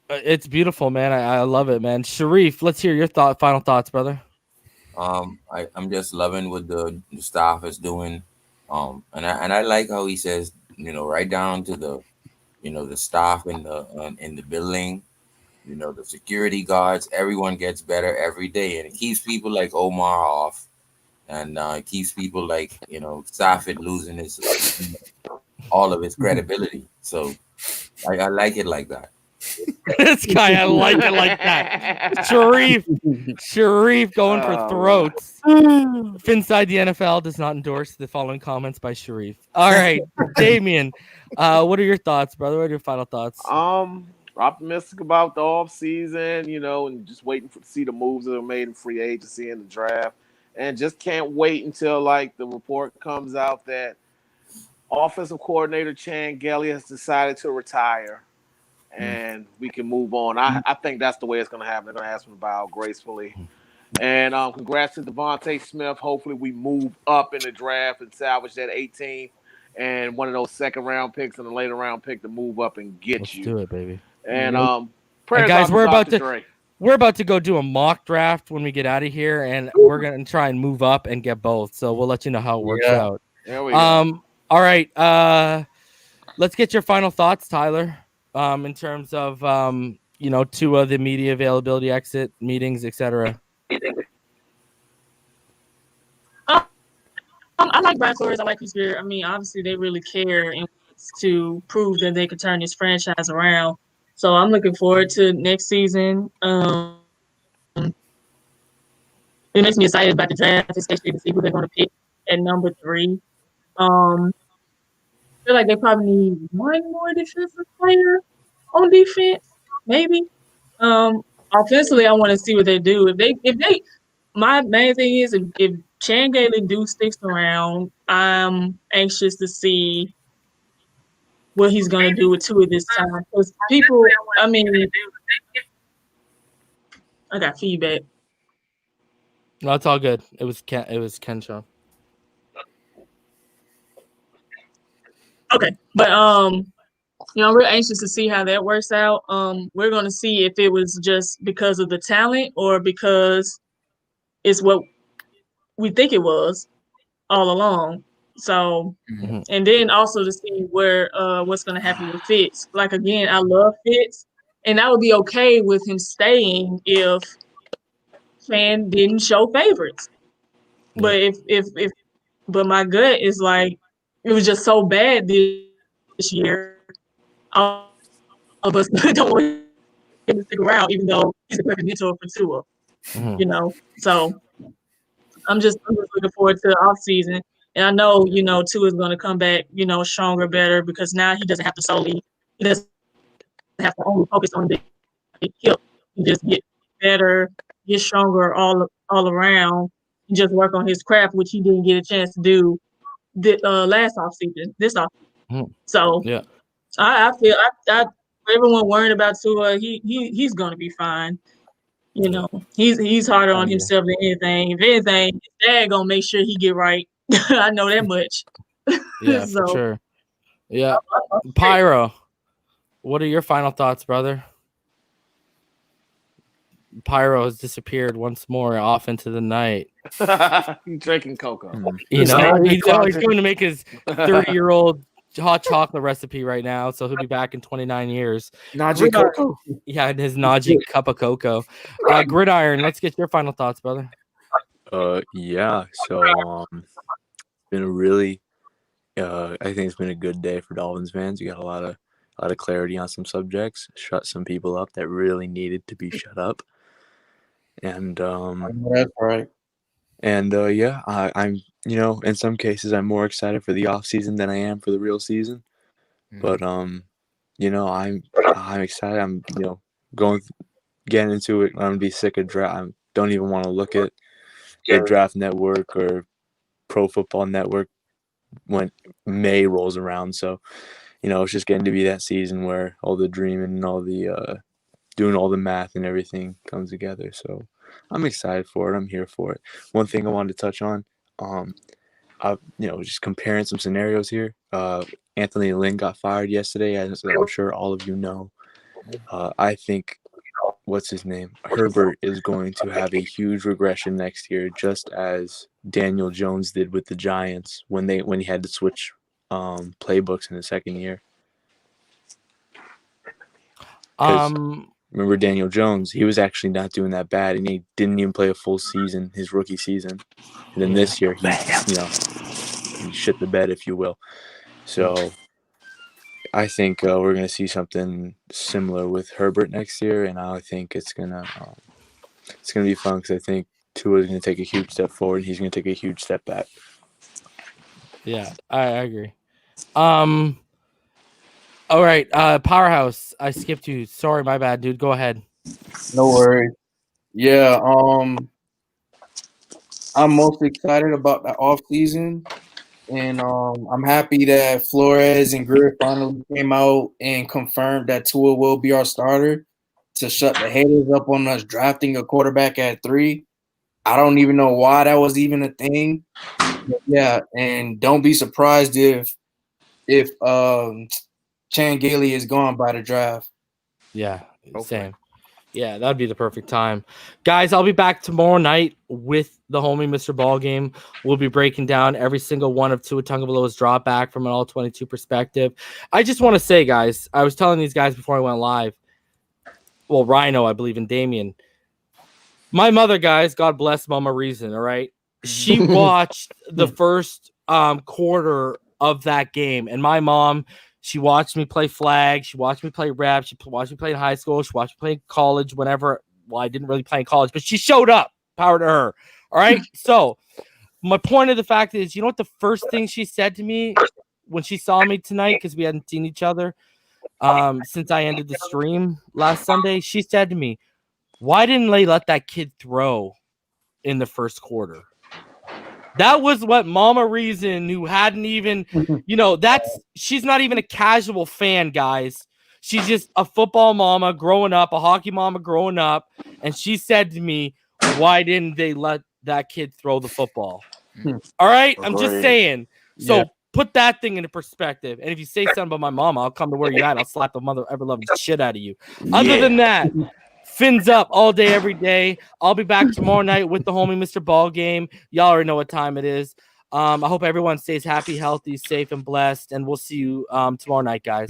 It's beautiful, man. I love it, man. Sharif, let's hear your final thoughts, brother. I'm just loving what the staff is doing. And I like how he says, right down to the, the staff in the building, the security guards, everyone gets better every day, and it keeps people like Omar off, and it keeps people like Safed losing all of his credibility. So I like it like that. This guy, I like it like that. Sharif going for throats. Inside the NFL does not endorse the following comments by Sharif. All right, Damien, what are your thoughts, brother? What are your final thoughts? Optimistic about the offseason, and just waiting to see the moves that are made in free agency and the draft. And just can't wait until the report comes out that offensive coordinator Chan Gailey has decided to retire. And we can move on. I think that's the way it's going to happen. They're going to ask him to bow gracefully. And congrats to Devontae Smith. Hopefully we move up in the draft and salvage that 18th and one of those second-round picks and a later-round pick to move up and get Let's you. do it, baby. And guys, we're about to go do a mock draft when we get out of here, and we're going to try and move up and get both. So we'll let you know how it works out. There we go. All right. Let's get your final thoughts, Tyler. In terms of Tua, the media availability, exit meetings, etc. I like Brian Flores. I like his spirit. I mean, obviously they really care and wants to prove that they can turn this franchise around. So I'm looking forward to next season. It makes me excited about the draft, especially to see who they're going to pick at number 3. I feel like they probably need one more defensive player on defense, maybe. Offensively, I want to see what they do. If they, my main thing is if Chan Gailey sticks around, I'm anxious to see what he's gonna do with Tua this time. Because people, I mean, I got feedback. No, it's all good. It was Ken show. Okay, but we're anxious to see how that works out. We're gonna see if it was just because of the talent or because it's what we think it was all along. So, and then also to see where what's gonna happen with Fitz. Like again, I love Fitz, and I would be okay with him staying if Fan didn't show favorites. But if but my gut is like it was just so bad this year. All of us don't want him to stick around, even though he's a perfect mentor for Tua. So I'm just looking forward to the off season. And I know, Tua is going to come back, stronger, better, because now he doesn't have to only focus on the hip. He just get better, get stronger all around, and just work on his craft, which he didn't get a chance to do last off season, this off season. So yeah, I feel for everyone worrying about Tua, he's going to be fine. He's harder on himself than anything. If anything, his dad gonna make sure he get right. I know that much. Yeah, for sure. Yeah, Pyro, what are your final thoughts, brother? Pyro has disappeared once more off into the night. He's drinking cocoa. He's going to make his 30-year-old hot chocolate recipe right now, so he'll be back in 29 years. Najee cocoa. Yeah, his Najee cup of cocoa. Gridiron, let's get your final thoughts, brother. Yeah. So been a really I think it's been a good day for Dolphins fans. We got a lot of clarity on some subjects, shut some people up that really needed to be shut up. And that's right. And yeah, I'm in some cases I'm more excited for the off season than I am for the real season. But I'm excited. I'm getting into it. I'm gonna be sick of draft. I don't even want to look at the Draft Network or Pro Football Network when May rolls around. So it's just getting to be that season where all the dreaming and all the doing all the math and everything comes together. So I'm excited for it. I'm here for it. One thing I wanted to touch on, just comparing some scenarios here. Anthony Lynn got fired yesterday, as I'm sure all of you know. I think, what's his name? Herbert is going to have a huge regression next year, just as Daniel Jones did with the Giants when he had to switch playbooks in the second year. Remember Daniel Jones? He was actually not doing that bad, and he didn't even play a full season, his rookie season. And then this year, he shit the bed, if you will. So I think we're going to see something similar with Herbert next year, and I think it's gonna be fun because I think Tua is going to take a huge step forward, and he's going to take a huge step back. Yeah, I agree. All right, Powerhouse, I skipped you. Sorry, my bad, dude. Go ahead. No worries. Yeah, I'm most excited about the off season, and I'm happy that Flores and Grier finally came out and confirmed that Tua will be our starter to shut the haters up on us drafting a quarterback at 3. I don't even know why that was even a thing. But yeah, and don't be surprised if Chan Gailey is gone by the draft. Yeah, same. Yeah, that'd be the perfect time. Guys, I'll be back tomorrow night with the homie Mr. Ballgame. We'll be breaking down every single one of Tua Tagovailoa's drop back from an all-22 perspective. I just want to say, guys, I was telling these guys before I went live, well, Rhino, I believe, and Damien. My mother, guys, God bless Mama Reason, all right? she watched the first quarter of that game, and my mom, she watched me play flag, she watched me play rap, she watched me play in high school, she watched me play in college whenever. Well, I didn't really play in college, but she showed up. Power to her. All right. So my point of the fact is, you know what the first thing she said to me when she saw me tonight, because we hadn't seen each other since I ended the stream last Sunday, she said to me, why didn't they let that kid throw in the first quarter? That was what Mama Reason, who hadn't even, she's not even a casual fan, guys. She's just a football mama growing up, a hockey mama growing up. And she said to me, why didn't they let that kid throw the football? All right. I'm just saying. So put that thing into perspective. And if you say something about my mama, I'll come to where you're at. I'll slap the mother ever loving shit out of you. Other than that, fins up all day, every day. I'll be back tomorrow night with the homie Mr. Ball Game. Y'all already know what time it is. I hope everyone stays happy, healthy, safe, and blessed. And we'll see you tomorrow night, guys.